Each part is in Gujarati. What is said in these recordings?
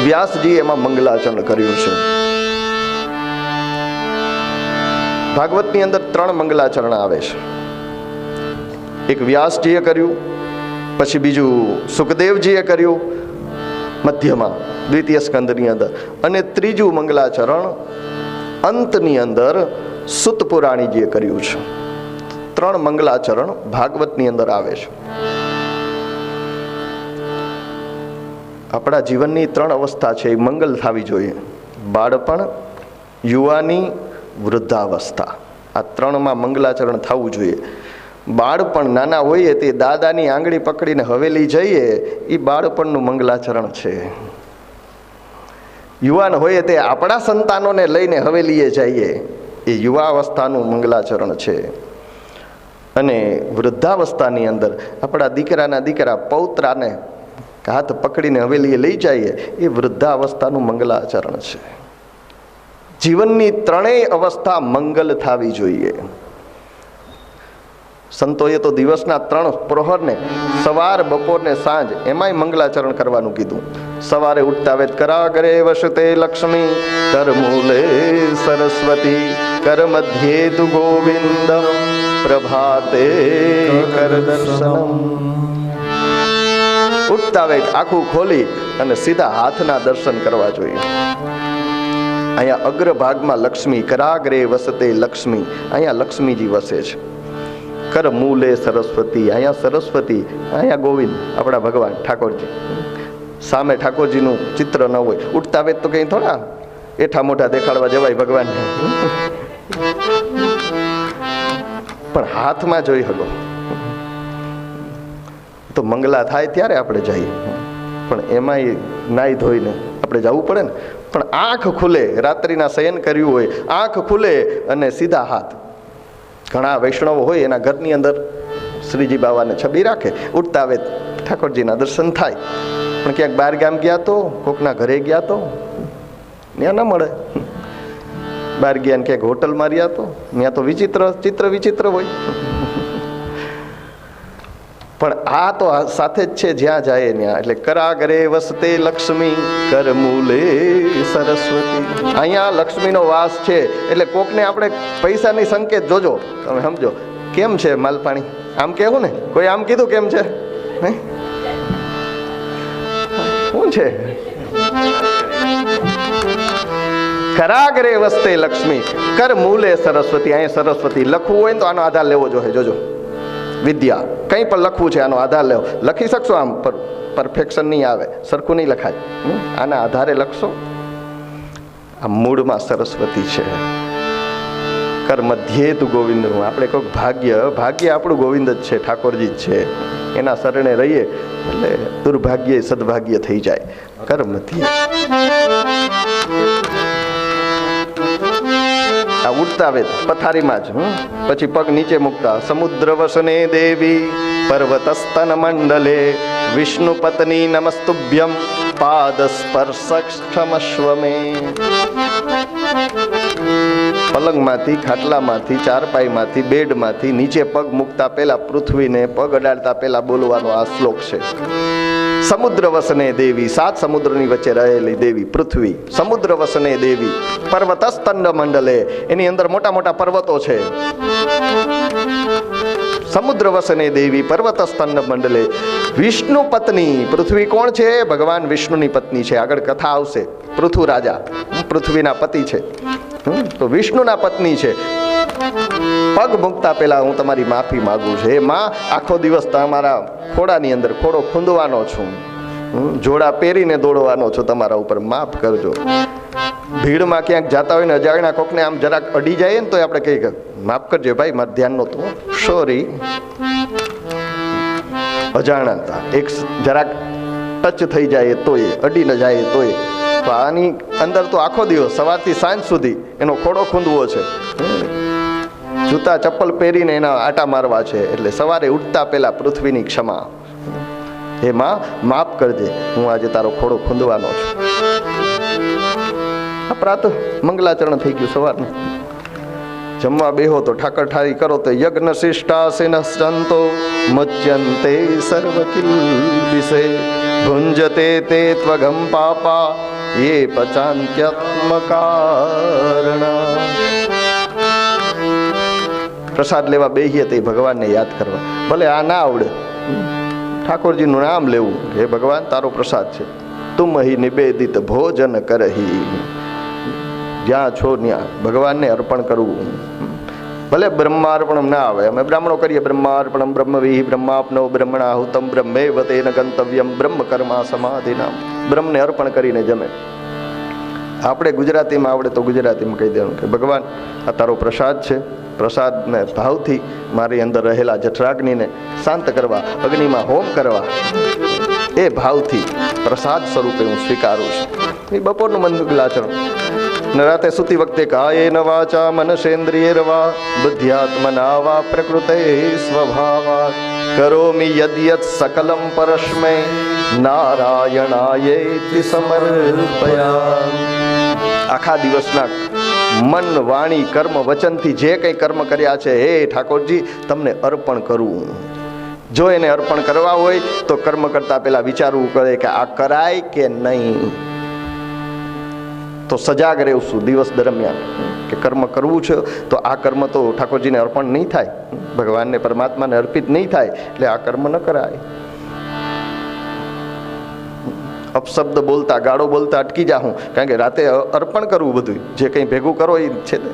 વ્યાસજી એમાં મંગલાચરણ કર્યું છે. ભાગવતની અંદર 3 મંગલાચરણ આવે છે. એક વ્યાસજીએ કર્યું, પછી બીજું સુખદેવજીએ કર્યું મધ્યમાં દ્વિતીય સ્કંદની અંદર, અને ત્રીજું મંગલાચરણ અંતની અંદર સુત પુરાણીજીએ કર્યું છે. 3 મંગલાચરણ ભાગવતની અંદર આવે છે. આપણા જીવનની 3 અવસ્થા છે, એ મંગલ થવી જોઈએ. બાળપણ, યુવાની, વૃદ્ધાવસ્થા. આ 3માં મંગલાચરણ થવું જોઈએ. બાળપણ નાના હોઈએ તે દાદાની આંગળી પકડીને હવેલી જઈએ, એ બાળપણનું મંગલાચરણ છે. યુવાન હોઈએ તે આપણા સંતાનોને લઈને હવેલીએ જઈએ, એ યુવાવસ્થાનું મંગલાચરણ છે. અને વૃદ્ધાવસ્થાની અંદર આપણા દીકરાના દીકરા પૌત્રાને હાથ પકડીને હવેલીએ લઈ જઈએ, એ વૃદ્ધાવસ્થાનું મંગલાચરણ છે. જીવનની 3 અવસ્થા મંગલ થવી જોઈએ. સંતોએ તો દિવસના 3 પ્રહરને, સવાર, બપોર ને સાંજ, એમાંય મંગલાચરણ કરવાનું કીધું. સવારે ઉઠતા વેત કરાગરે વસતે લક્ષ્મી, કર મૂલે સરસ્વતી, કર મધ્યે તુ ગોવિંદ, પ્રભાતે કર દર્શનમ. ઉઠતા વેત આખું ખોલી અને સીધા હાથના દર્શન કરવા જોઈએ. અહીંયા અગ્રભાગમાં લક્ષ્મી, કરાગ્રે વસતે લક્ષ્મી, અહીંયા લક્ષ્મીજી વસે છે. કર મૂલે સરસ્વતી, અહીંયા સરસ્વતી, અહીંયા ગોવિંદ, આપણા ભગવાન ઠાકોરજી. સામે ઠાકોરજીનું ચિત્ર ન હોય. ઉઠતા વેત તો કઈ થોડા એઠા મોઢા દેખાડવા જવાય ભગવાનને, પણ હાથમાં જોઈ શકો તો મંગલા થાય ત્યારે આપણે જઈએ. પણ એમાંય નાઈ ધોઈને આપણે જવું પડે ને. પણ આંખ ખુલે, રાત્રિના શયન કર્યું હોય, આંખ ખુલે અને સીધા હાથ. ઘણા વૈષ્ણવો હોય એના ઘરની અંદર શ્રીજી બાવાને છબી રાખે, ઉઠતા આવે ઠાકોરજીના દર્શન થાય. પણ ક્યાંક બહાર ગામ ગયા તો, કોકના ઘરે ગયા તો ત્યાં ન મળે. બહાર ગયા ને ક્યાંક હોટલમાં રહ્યા તો ત્યાં તો વિચિત્ર હોય. પણ આ તો સાથે જ છે જ્યાં જાય ત્યાં. એટલે કરાગરે વસતે લક્ષ્મી, કર મૂલે સરસ્વતી. અહીંયા લક્ષ્મીનો વાસ છે. એટલે કોકને આપણે પૈસાની સંકેત જોજો, તમે સમજો કેમ છે માલપાણી, આમ કેવું ને, કોઈ આમ કીધું કેમ છે, શું છે? કરાગરે વસતે લક્ષ્મી, કર મૂલે સરસ્વતી. અહીંયા સરસ્વતી લખવું હોય ને તો આનો આધાર લેવો જોઈએ. જોજો, વિદ્યા કંઈ પણ લખવું છે આનો આધાર લેવો. લખી શકશો, આમ પરફેક્શન નહીં આવે, સરખું નહીં લખાય. આના આધારે લખશો. આ મૂળમાં સરસ્વતી છે. કર મધ્યે તુ ગોવિંદનું. આપણે કોઈક ભાગ્ય આપણું ગોવિંદ જ છે, ઠાકોરજી જ છે. એના શરણે રહીએ એટલે દુર્ભાગ્ય સદભાગ્ય થઈ જાય. કર મધ્યે. આ ઉડતા વેત પથારીમાં જ, પછી પગ નીચે મૂકતા. સમુદ્ર વસને દેવી, પર્વત સ્તન મંડલે, વિષ્ણુ પત્ની નમસ્તુભ્યમ, પાદ સ્પર્શક્ષમસ્વમે. પલંગમાંથી, ખાટલામાંથી, ચારપાઈમાંથી, બેડમાંથી નીચે પગ મૂકતા પહેલા, પૃથ્વીને પગ અડાડતા પહેલા બોલવાનો આ શ્લોક છે. સમુદ્ર વસને દેવી, 7 સમુદ્રની વચ્ચે રહેલી દેવી પૃથ્વી. સમુદ્ર વસને દેવી, પર્વત સ્તંડ મંડલે, એની અંદર મોટા મોટા પર્વતો છે. સમુદ્ર વસને દેવી, પર્વત સ્તંડ મંડલે, વિષ્ણુ પત્ની. પૃથ્વી કોણ છે? ભગવાન વિષ્ણુની પત્ની છે. આગળ કથા આવશે. પૃથુ રાજા પૃથ્વીના પતિ છે, તો વિષ્ણુના પત્ની છે. પગ મૂકતા પહેલા હું તમારી માફી માગું છું. હે માં, આખો દિવસ તમારા ખોડાની અંદર ખોડો ખૂંદવાનો છું, જોડા પહેરીને દોડવાનો છું, તમારા ઉપર માફ કરજો. ભીડમાં ક્યાંક જાતા હોય ને અજાણ્યા કોકને આમ જરાક અડી જાય ને તો આપણે કહીએ માફ કરજો ભાઈ, મારા ધ્યાન નહોતું, સોરી. અજાણતા એક જરાક ટચ થઈ જાય તોય, અડી ન જાય તોય. તો આની અંદર તો આખો દિવસ સવારથી સાંજ સુધી એનો ખોડો ખૂંદવો છે, જૂતા ચપ્પલ પહેરીને એના આટા મારવા છે. એટલે સવારે ઉઠતા પહેલા પૃથ્વીની ક્ષમા, હે માં માફ કરજે, હું આજે તારો ખોડો ખૂંદવાનો છું. આ પ્રાતઃ મંગલાચરણ થઈ ગયું સવારનું. જમવા બેહો તો ઠાકર ઠારી કરો તો યજ્ઞ શિષ્ટાસેન સંતો મચ્યંતે સર્વ કિલ્બિષે ભુંજતે તે ત્વગમ પાપા ये પચાંત્યત્મકારણા. પ્રસાદ લેવા બેહીએ તે ભગવાનને યાદ કરવા. ભલે આ ના આવડે, ઠાકોરજીનું નામ લેવું, હે ભગવાન તારો પ્રસાદ છે, તુમ હી નિવેદિત ભોજન કરહી. જ્યાં છો ત્યાં ભગવાનને અર્પણ કરવું. ભલે બ્રહ્માર્પણમ ના આવે, અમે બ્રાહ્મણો કરીએ બ્રહ્માર્પણમ બ્રહ્મવિહિ બ્રહ્માપનો બ્રહ્મણાહુતમ બ્રહ્મેવ તેન ગંતવ્યમ બ્રહ્મ કર્મા સમાધિનામ. બ્રહ્મને અર્પણ કરીને જમે. આપણે ગુજરાતીમાં આવડે તો ગુજરાતીમાં કહી દેવાનું કે ભગવાન આ તારો પ્રસાદ છે, પ્રસાદને ભાવથી મારી અંદર રહેલા જઠરાગ્નિને શાંત કરવા, અગ્નિમાં હોમ કરવા, એ ભાવથી પ્રસાદ સ્વરૂપે હું સ્વીકારું છું. એ બપોરનું મંગલાચરણ. ને રાતે સૂતી વખતે કાયેન વાચા મનસેન્દ્રિયર્વા બુદ્ધ્યાત્મના વા પ્રકૃતે સ્વભાવા કરોમિ યદ્યત સકલમ પરસ્મૈ નારાયણાયેતિ સમર્પયામિ. આખા દિવસના મન, વાણી, કર્મ, વચનથી જે કંઈ કર્મ કર્યા છે, હે ઠાકોરજી તમને અર્પણ કરું. જો એને અર્પણ કરવા હોય તો કર્મ કરતા પહેલા વિચારવું કરે કે આ કરાય કે નહીં. તો સજાગ રહેવું દિવસ દરમિયાન કે કર્મ કરવું છે તો આ કર્મ તો ઠાકોરજીને અર્પણ નહીં થાય, ભગવાનને પરમાત્માને અર્પિત નહીં થાય, એટલે આ કર્મ ન કરાય. અપશબ્દ બોલતા, ગાળો બોલતા અટકી જાઉં, કારણ કે રાતે અર્પણ કરવું બધું જે કંઈ ભેગું કરો એ છે ને.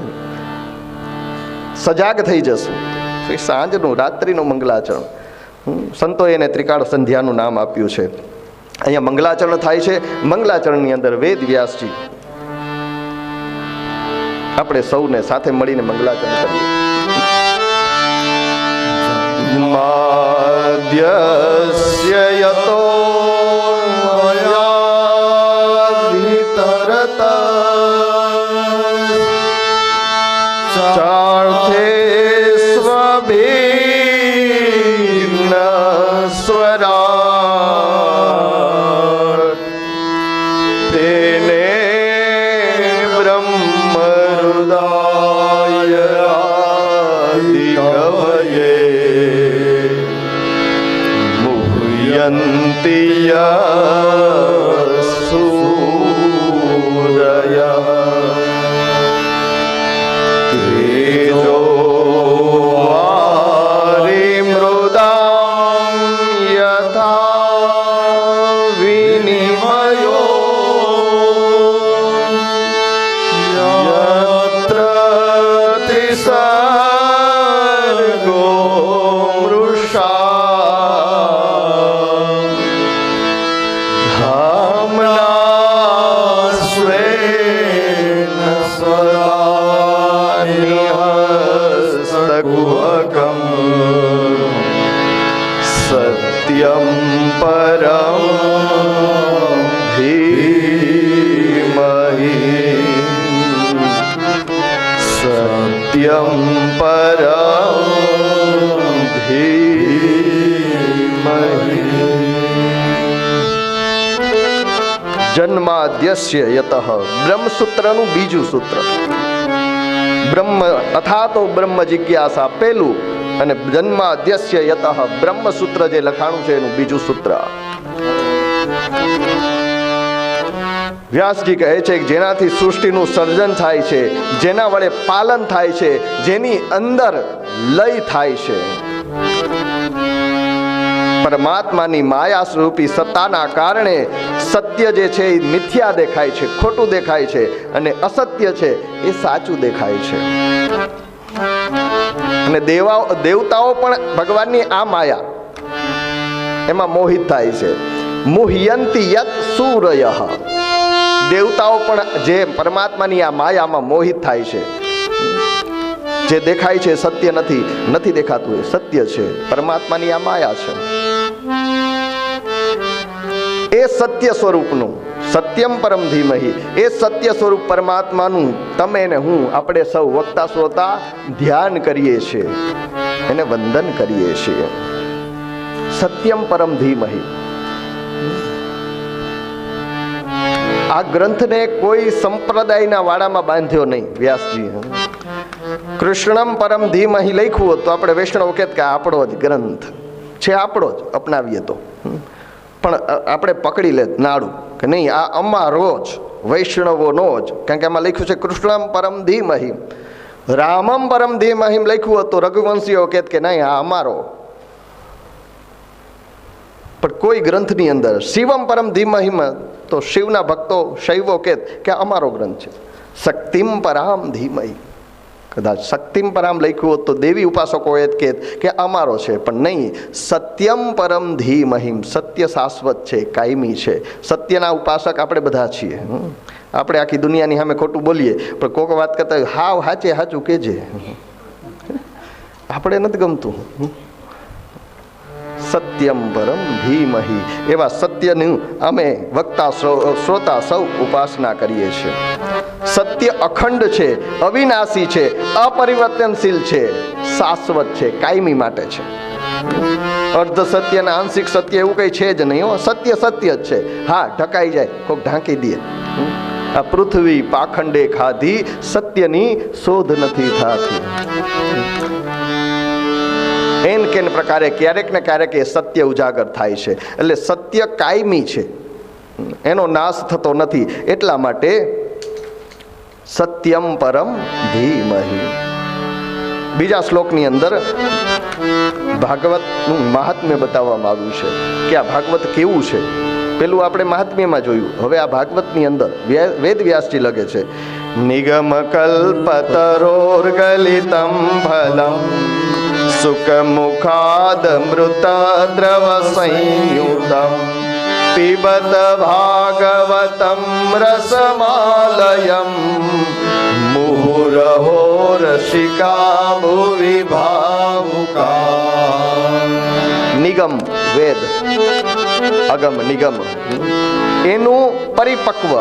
સજાગ થઈ જશું. સાંજનું, રાત્રિનું મંગલાચરણ. સંતોએ એને ત્રિકાળ સંધ્યાનું નામ આપ્યું છે. અહીંયા મંગલાચરણ થાય છે. મંગલાચરણની અંદર વેદ વ્યાસજી, આપણે સૌને સાથે મળીને મંગલાચરણ કરીએ. માદ્યસ્ય યતો મયાધિતરત ચાર્થે સ્વભિન્ન સ્વરા તેને સૂરય તેજો વારી મૃદાં યથા વિનિમયો યત્ર તિસર્ગો મૃષા સત્યમ પરમ ધીમહિ સત્યમ પરમ ધીમહિ. જન્માદ્યસ્ય યતઃ બ્રહ્મસૂત્રનું બીજું સૂત્ર. બ્રહ્મ અથા તો બ્રહ્મ જિજ્ઞાસા પેલું, અને જન્માદ્યસ્ય યતઃ બ્રહ્મસૂત્ર જે લખાણું છે એનું બીજું સૂત્ર. વ્યાસજી કહે છે કે જેનાથી સૃષ્ટિનું સર્જન થાય છે, જેના વડે પાલન થાય છે, જેની અંદર લય થાય છે, પરમાત્માની માયા સ્વરૂપી સત્તાના કારણે સત્ય જે છે એ મિથ્યા દેખાય છે, ખોટું દેખાય છે, અને અસત્ય છે એ સાચું દેખાય છે. અને દેવતાઓ પણ ભગવાનની આ માયા એમાં મોહિત થાય છે. મુહ્યંતિ યત સૂરય. દેવતાઓ પણ જે પરમાત્માની આ માયામાં મોહિત થાય છે. જે દેખાય છે સત્ય નથી દેખાતું, એ સત્ય છે, પરમાત્માની આ માયા છે. એ સત્ય સ્વરૂપનું, સત્યમ પરમ ધીમહિ, એ સત્ય સ્વરૂપ પરમાત્માનું તમે ને હું, આપણે સૌ વક્તા શ્રોતા ધ્યાન કરીએ છીએ, એને વંદન કરીએ છીએ. સત્યમ પરમ ધીમહિ. આ ગ્રંથને કોઈ સંપ્રદાયના વાડામાં બાંધ્યો નહીં વ્યાસજી. કૃષ્ણમ પરમ ધીમહિ લખ્યું હોત તો આપણે વૈષ્ણવ કહેત કે આપણો જ ગ્રંથ છે, આપણો જ અપનાવીએ તો. પણ આપણે પકડી લે નાડું કે નહીં, આ અમારો જ, વૈષ્ણવોનો જ, કારણ કે આમાં લખ્યું છે કૃષ્ણમ પરમ ધીમહિ. રામમ પરમ ધીમહિ લખ્યું હતું, રઘુવંશીઓ કહેત કે નહીં આ અમારો. પણ કોઈ ગ્રંથની અંદર શિવમ પરમ ધીમહિમાં તો શિવના ભક્તો શૈવો કહેત કે અમારો ગ્રંથ છે. શક્તિમ પરામ ધીમહિ, કદાચ શક્તિમ પરામ લખ્યું હોત તો દેવી ઉપાસકો એ કહેત કે અમારો છે. પણ નહીં, સત્યમ પરમ ધીમહિમ, સત્ય શાશ્વત છે, કાયમી છે. સત્યના ઉપાસક આપણે બધા છીએ. આપણે આખી દુનિયાની સામે ખોટું બોલીએ, પણ કોક વાત કરતા હાવ હાચે હાચું કહેજે, આપણે નથી ગમતું. સત્યમ પરમ ધીમહિ, એવા સત્યનું અમે વક્તા શ્રોતા સૌ ઉપાસના કરીએ છીએ. સત્ય અખંડ છે, અવિનાશી છે, અપરિવર્તનશીલ છે, શાશ્વત છે, કાયમી માટે છે. અર્ધ સત્ય અને આંશિક સત્ય એવું કંઈ છે જ નહીં. સત્ય સત્ય જ છે. હા, ઢકાઈ જાય, કોઈક ઢાંકી દે. આ પૃથ્વી પાખંડે ખાધી, સત્યની શોધ નથી થતી. એન કેન પ્રકારે ક્યારેક ને ક્યારેક એ સત્ય ઉજાગર થાય છે. એટલે સત્ય કાયમી છે, એનો નાશ થતો નથી. એટલા માટે સત્યમ પરમ ધીમહિ. બીજા શ્લોકની અંદર ભાગવતનું મહાત્મ્ય બતાવવામાં આવ્યું છે કે આ ભાગવત કેવું છે. પેલું આપણે મહાત્મ્યમાં જોયું, હવે આ ભાગવતની અંદર વેદ વ્યાસજી લખે છે નિગમ કલ્પતરોર્ગલિતમ ફલમ સુખ મુખાદ મૃત દ્રવ સંયુતમ પિબત ભાગવતમ રસમાલયમ મુહુરહો રસિકા ભુવિ ભાવુકા. નિગમ વેદ, અગમ નિગમ, એનું પરિપક્વ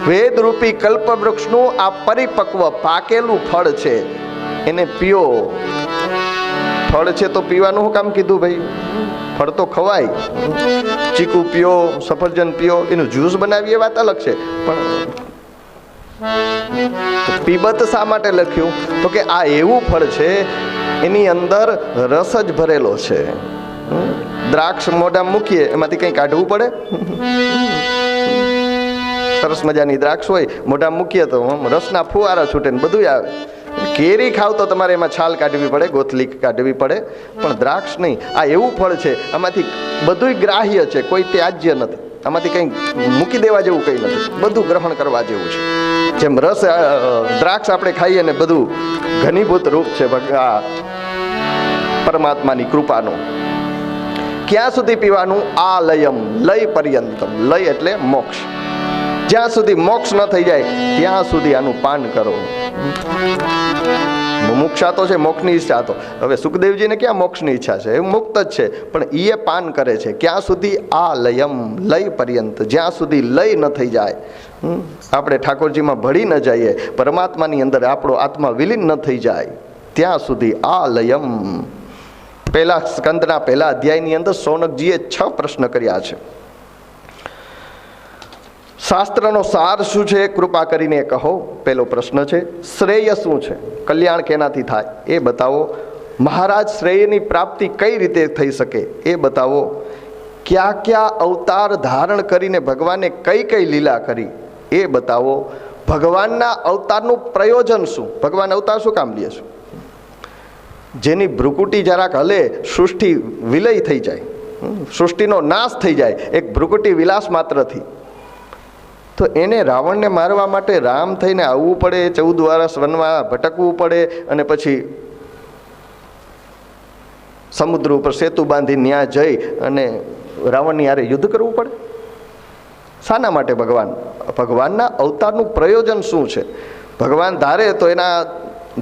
વેદરૂપી કલ્પવૃક્ષનું આ પરિપક્વ પાકેલું ફળ છે, એને પીઓ. ફળ છે તો પીવાનું શું કામ કીધું ભાઈ? ફળ તો ખવાય, ચીકુ પીઓ, સફરજન પીઓ, એનું જ્યુસ બનાવીએ વાત અલગ છે. પણ પીબત શા માટે લખ્યું? તો કે આ એવું ફળ છે એની અંદર રસ જ ભરેલો છે. દ્રાક્ષ મોઢામાં મૂકીએ એમાંથી કંઈ કાઢવું પડે? સરસ મજાની દ્રાક્ષ હોય, મોઢામાં મૂકીએ તો રસના ફુવારા છૂટે ને બધું આવે. કેરી ખાવ તો તમારે એમાં છાલ કાઢવી પડે, ગોથલી કાઢવી પડે, પણ દ્રાક્ષ નહીં. આ એવું ફળ છે આમાંથી બધું ગ્રાહ્ય છે, કોઈ ત્યાજ્ય નથી. આમાંથી કંઈ મૂકી દેવા જેવું કંઈ નથી, બધું ગ્રહણ કરવા જેવું છે. જેમ રસ દ્રાક્ષ આપણે ખાઈએ ને બધું ઘનીભૂત રૂપ છે આ પરમાત્માની કૃપાનો. ક્યાં સુધી પીવાનું? આ લયમ, લય પર્યંતમ. લય એટલે મોક્ષ. જ્યાં સુધી મોક્ષ ન થઈ જાય ત્યાં સુધી આનું પાન કરો. મુમુક્ષા તો છે, મોક્ષની ઈચ્છા તો. હવે સુખદેવજીને ક્યાં મોક્ષની ઈચ્છા છે? એ મુક્ત જ છે, પણ એ પાન કરે છે. ક્યાં સુધી? આ લયમ, લય પર્યંત, જ્યાં સુધી લય ન થઈ જાય, આપણે ઠાકોરજીમાં ભળી ન જઈએ, પરમાત્માની અંદર આપણો આત્મા વિલીન ન થઈ જાય, ત્યાં સુધી આ લયમ. પહેલા સ્કંદના પહેલા અધ્યાયની અંદર સૌનકજીએ 6 પ્રશ્ન કર્યા છે. શાસ્ત્રનો સાર શું છે કૃપા કરીને કહો. પહેલો પ્રશ્ન છે શ્રેય શું છે, કલ્યાણ કેનાથી થાય એ બતાવો. મહારાજ શ્રેયની પ્રાપ્તિ કઈ રીતે થઈ શકે એ બતાવો. ક્યાં ક્યાં અવતાર ધારણ કરીને ભગવાને કઈ કઈ લીલા કરી એ બતાવો. ભગવાનના અવતારનું પ્રયોજન શું? ભગવાન અવતાર શું કામ લે છે? જેની ભ્રુકુટી જરાક હલે સૃષ્ટિ વિલય થઈ જાય, સૃષ્ટિનો નાશ થઈ જાય એક ભ્રુકુટી વિલાસ માત્રથી. તો એને રાવણને મારવા માટે રામ થઈને આવવું પડે, 14 વર્ષ વનમાં ભટકવું પડે, અને પછી સમુદ્ર ઉપર સેતુ બાંધી ન્યા જઈ અને રાવણની હારે યુદ્ધ કરવું પડે? શાના માટે ભગવાન? ભગવાનના અવતારનું પ્રયોજન શું છે? ભગવાન ધારે તો એના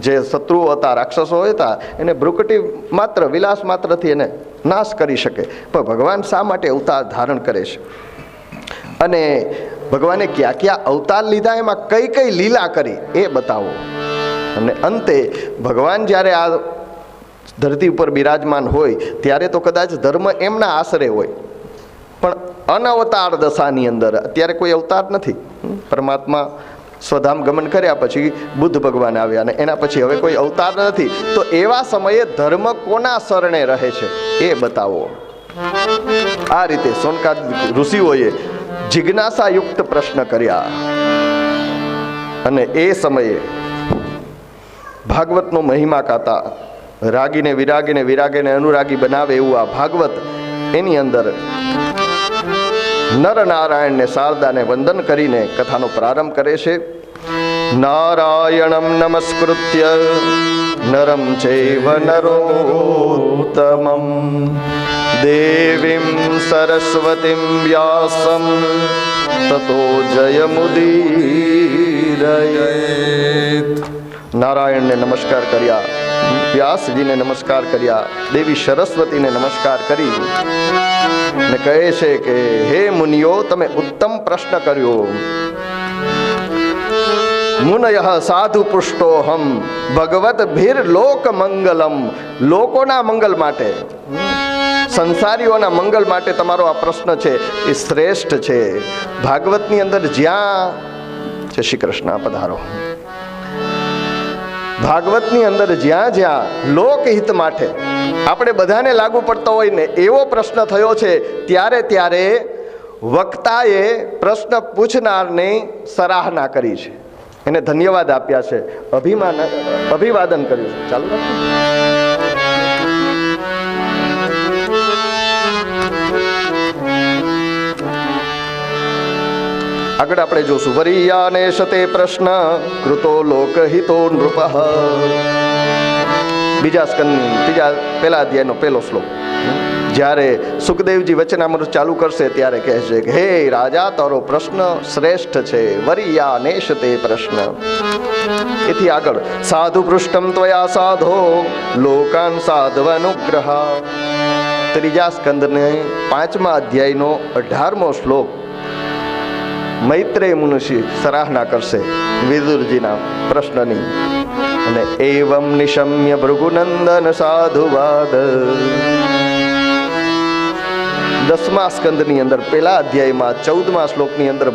જે શત્રુઓ હતા, રાક્ષસો હતા, એને ભ્રુકટી માત્ર વિલાસ માત્રથી એને નાશ કરી શકે. પણ ભગવાન શા માટે અવતાર ધારણ કરે છે? અને ભગવાને ક્યાં ક્યાં અવતાર લીધા, એમાં કઈ કઈ લીલા કરી એ બતાવો. અને અંતે ભગવાન જ્યારે આ ધરતી ઉપર બિરાજમાન હોય ત્યારે તો કદાચ ધર્મ એમના આશરે હોય, પણ અનવતાર દશાની અંદર અત્યારે કોઈ અવતાર નથી. પરમાત્મા સ્વધામ ગમન કર્યા પછી બુદ્ધ ભગવાન આવ્યા અને એના પછી હવે કોઈ અવતાર નથી. તો એવા સમયે ધર્મ કોના શરણે રહે છે એ બતાવો. આ રીતે સોનકાદ ઋષિઓએ જિજ્ઞાસાયુક્ત પ્રશ્ન કર્યા અને એ સમયે ભાગવતનો મહિમા ગાતા, રાગીને વિરાગીને વિરાગીને અનુરાગી બનાવે એવું આ ભાગવત, એની અંદર નર નારાયણને શારદાને વંદન કરીને કથાનો પ્રારંભ કરે છે. નારાયણમ નમસ્કૃત્ય નરમ ચૈવ નરોત્તમં દેવીમ સરસ્વતીમ વ્યાસમ તતો જયમુદીરયેત. નારાયણને નમસ્કાર કર્યા, વ્યાસજીને નમસ્કાર કર્યા, દેવી સરસ્વતીને નમસ્કાર કરી ને કહે છે કે હે મુનિઓ, તમે ઉત્તમ પ્રશ્ન કર્યો. મુનયઃ સાધુ પૃષ્ટોહમ ભગવત ભીર લોક મંગલમ. લોકોના મંગલ માટે, સંસારીઓના મંગલ માટે તમારો આ પ્રશ્ન છે એ શ્રેષ્ઠ છે. ભાગવતની અંદર જ્યાં, જય શ્રી કૃષ્ણ, પધારો. ભાગવતની અંદર જ્યાં જ્યાં લોકહિત માટે આપણે બધાને લાગુ પડતો હોય ને એવો પ્રશ્ન થયો છે, ત્યારે ત્યારે વક્તાએ પ્રશ્ન પૂછનારને સરાહના કરી છે, એને ધન્યવાદ આપ્યા છે, અભિવાદન કર્યું છે. ચાલુ રાખો. આગળ આપણે જોશું. વરિયાને શતે પ્રશ્ન કૃતો લોકહિતો નૃપ. બીજા સ્કંદની પહેલા અધ્યાયનો પહેલો શ્લોક. જ્યારે સુખદેવજી વચનામૃત ચાલુ કરશે ત્યારે કહે છે કે હે રાજા, તારો પ્રશ્ન શ્રેષ્ઠ છે. વરિયાને શતે પ્રશ્ન. એથી આગળ સાધુ પૃષ્ઠમ ત્વયા સાધો લોકાન સાધવાનુગ્રહ. ત્રીજા સ્કંદને 5મા અધ્યાયનો 18મો શ્લોક. મૈત્રેય મુનિષી સરાહના કરશે વિદુરજીના પ્રશ્નની. અને એવમ નિશમ્ય ભૃગુનંદન સાધુવાદ. 10મા સ્કંદની અંદર પહેલા અધ્યાયમાં 14મા શ્લોકની અંદર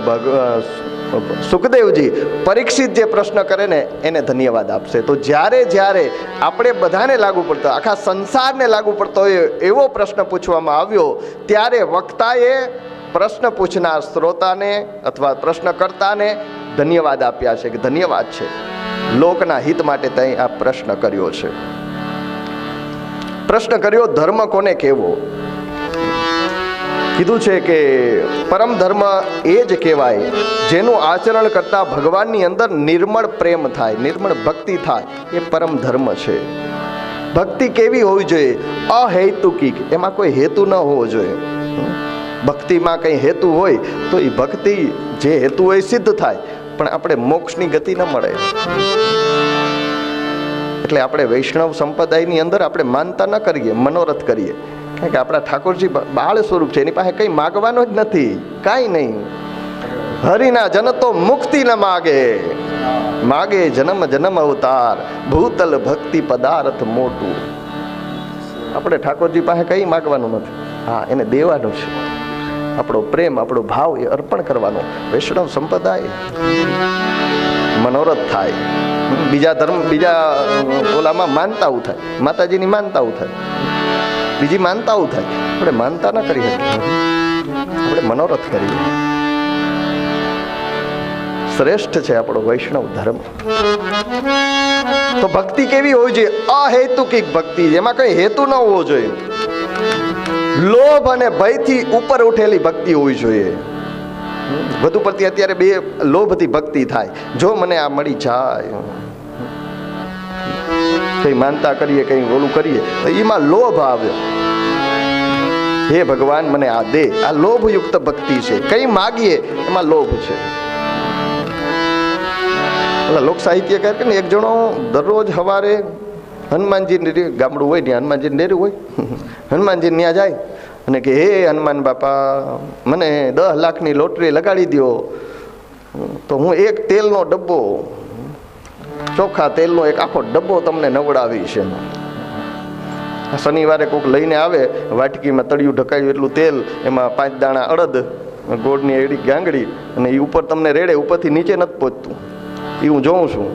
સુખદેવજી પરીક્ષિત જે પ્રશ્ન કરે ને એને ધન્યવાદ આપશે. તો જ્યારે જ્યારે આપણે બધાને લાગુ પડતો, આખા સંસારને લાગુ પડતો હોય એવો પ્રશ્ન પૂછવામાં આવ્યો, ત્યારે વક્તાએ પ્રશ્ન પૂછનાર શ્રોતાને અથવા પ્રશ્નકર્તાને ધન્યવાદ આપ્યા છે કે ધન્યવાદ છે, લોકના હિત માટે ત્યાં આ પ્રશ્ન કર્યો છે. પ્રશ્ન કર્યો ધર્મ કોને કહેવો? કીધું છે કે પરમ ધર્મ એ જ કહેવાય જેનું આચરણ કરતા ભગવાનની અંદર નિર્મળ પ્રેમ થાય, નિર્મળ ભક્તિ થાય, એ પરમ ધર્મ છે. ભક્તિ કેવી હોવી જોઈએ? અહેતુકિક, એમાં કોઈ હેતુ ન હોવો જોઈએ. ભક્તિમાં કંઈ હેતુ હોય તો એ ભક્તિ જે હેતુ હોય સિદ્ધ થાય, પણ આપણે મોક્ષની ગતિ ન મળે. એટલે આપણે વૈષ્ણવ સંપ્રદાયની અંદર આપણે માનતા ન કરીએ, મનોરથ કરીએ. કારણ કે આપણા ઠાકોરજી બાળ સ્વરૂપ છે, એની પાસે કંઈ માગવાનું જ નથી, કાંઈ નહીં. હરિના જન તો મુક્તિ ન માગે, માગે જન્મ જન્મ અવતાર, ભૂતલ ભક્તિ પદાર્થ મોટું. આપણે ઠાકોરજી પાસે કંઈ માગવાનું નથી, હા એને દેવાનું છે. આપણો પ્રેમ, આપણો ભાવ એ અર્પણ કરવાનો. વૈષ્ણવ સંપ્રદાય મનોરથ થાય, બીજા ધર્મ, બીજા ઓલામાં માનતાઓ થાય, માતાજીની માનતાઓ થાય, બીજી માનતાઓ થાય. આપણે માનતા ન કરી શકીએ, આપણે મનોરથ કરીએ. શ્રેષ્ઠ છે આપણો વૈષ્ણવ ધર્મ. તો ભક્તિ કેવી હોવી જોઈએ? અહેતુકિક ભક્તિ, જેમાં કઈ હેતુ ન હોવો જોઈએ. લોભ અને ભયથી ઉપર ઉઠેલી ભક્તિ હોવી જોઈએ. વધુ પડતી અત્યારે બે લોભથી ભક્તિ થાય. જો મને આ મળી જાય, કઈ માનતા કરીએ, કઈ ઓલું કરીએ તો એમાં લોભ આવ્યો. હે ભગવાન મને આ દે, આ લોભયુક્ત ભક્તિ છે. કઈ માગીએ એમાં લોભ છે. લોક સાહિત્યકાર કે ને એક જણો દરરોજ સવારે હનુમાનજી ગામડું હોય ને, હનુમાનજી ડેરું હોય, હનુમાનજી ત્યાં જાય અને કે હે હનુમાન બાપા, મને 10 લાખની લોટરી લગાડી દો તો હું એક તેલનો ડબ્બો, ચોખ્ખા તેલનો એક આખો ડબ્બો તમને નવડાવીશ. શનિવારે કોઈક લઈને આવે, વાટકીમાં તળિયું ઢકાયું એટલું તેલ, એમાં 5 દાણા અડદ, ગોળની એડી ગાંગડી, અને એ ઉપર તમને રેડે, ઉપરથી નીચે નથી પહોંચતું. એ હું જોઉં છું.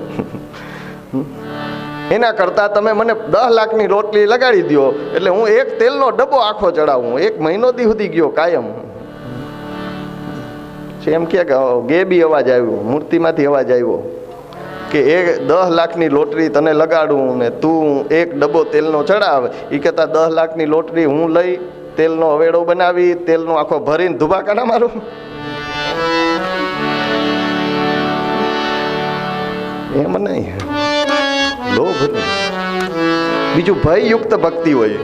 એના કરતાં તમે મને 10 લાખની રોટલી લગાડી દો એટલે હું એક તેલનો ડબ્બો આખો ચડાવું, 1 મહિનો દી સુધી ગયો કાયમ. એમ કે ગેબી અવાજ આવ્યો, મૂર્તિમાંથી અવાજ આવ્યો કે એ 10 લાખની લોટરી તને લગાડું ને તું એક ડબ્બો તેલનો ચડાવ. એ કહેતા 10 લાખની લોટરી હું લઈ તેલનો અવેડો બનાવી તેલનો આખો ભરીને ધુબાકાના મારું. એમ નહીં, લોભ નહીં. બીજું ભયયુક્ત ભક્તિ હોય.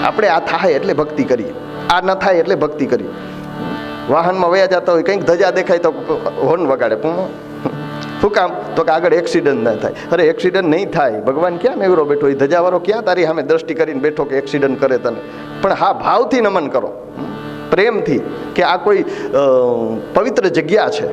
આપણે આ થાય એટલે ભક્તિ કરીએ, આ ન થાય એટલે ભક્તિ કરીએ. વાહનમાં વયા જતા હોય, કંઈક ધજા દેખાય તો હોર્ન વગાડે. શું કામ? તો કે આગળ એક્સિડન્ટ ના થાય. અરે એક્સિડન્ટ નહીં થાય, ભગવાન ક્યાં મેવરો બેઠો, એ ધજાવાળો ક્યાં તારી સામે દ્રષ્ટિ કરીને બેઠો કે એક્સિડન્ટ કરે તને. પણ હા, ભાવથી નમન કરો, પ્રેમથી, કે આ કોઈ પવિત્ર જગ્યા છે,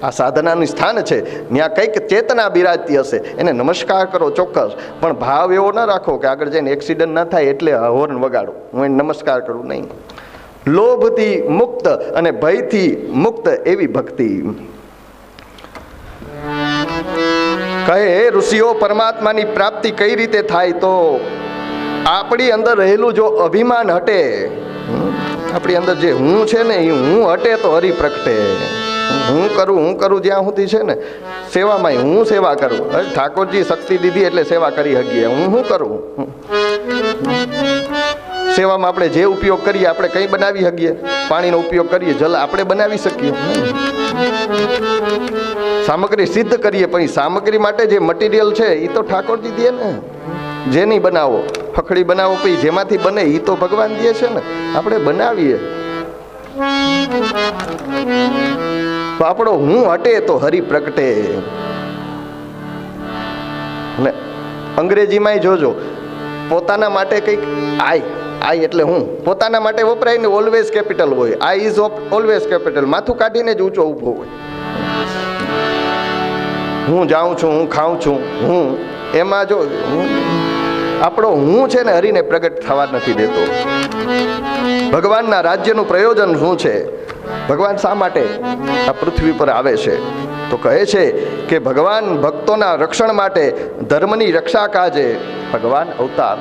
આ સાધનાનું સ્થાન છે, ત્યાં કંઈક ચેતના બિરાજતી હશે, એને નમસ્કાર કરો ચોક્કસ. પણ ભાવ એવો ન રાખો કે આગળ જઈને એક્સિડન્ટ ન થાય એટલે હોર્ન વગાડો, હું એને નમસ્કાર કરું. નહીં. લોભથી મુક્ત અને ભયથી મુક્ત એવી ભક્તિ. કહે ઋષિઓ, પરમાત્માની પ્રાપ્તિ કઈ રીતે થાય? તો આપણી અંદર રહેલું જો અભિમાન હટે, આપણી અંદર જે હું છે ને એ હું હટે તો હરિ પ્રગટે. હું કરું જ્યાં સુધી છે ને સેવામાં, હું સેવા કરું. ઠાકોરજી શક્તિ દીધી એટલે સેવા કરી શકીએ. હું કરું સેવામાં? આપણે જે ઉપયોગ કરીએ, આપણે કંઈ બનાવી શકીએ? પાણીનો ઉપયોગ કરીએ, જલ આપણે બનાવી શકીએ? સામગ્રી સિદ્ધ કરીએ, પણ સામગ્રી માટે જે મટીરિયલ છે એ તો ઠાકોરજી દે ને. જેની બનાવો, ફકડી બનાવો, પછી જેમાંથી બને એ તો ભગવાન દે છે ને. આપણે બનાવીએ તો આપણો હું હટે તો હરિ પ્રગટે. અને અંગ્રેજીમાં જોજો, પોતાના માટે કંઈક આઈ એટલે હું, પોતાના માટે વપરાય ને ઓલવેઝ કેપિટલ હોય. આઈ ઇઝ ઓલવેઝ કેપિટલ, માથું કાઢીને જ ઊંચો ઊભો હોય. હું જાઉં છું, હું ખાઉં છું, હું એમાં જો આપણો હું છે ને હરિને પ્રગટ થવા નથી દેતો. ભગવાનના રાજ્યનું પ્રયોજન શું છે? ભગવાન શા માટે આ પૃથ્વી પર આવે છે? તો કહે છે કે ભગવાન ભક્તોના રક્ષણ માટે, ધર્મની રક્ષા કાજે ભગવાન અવતાર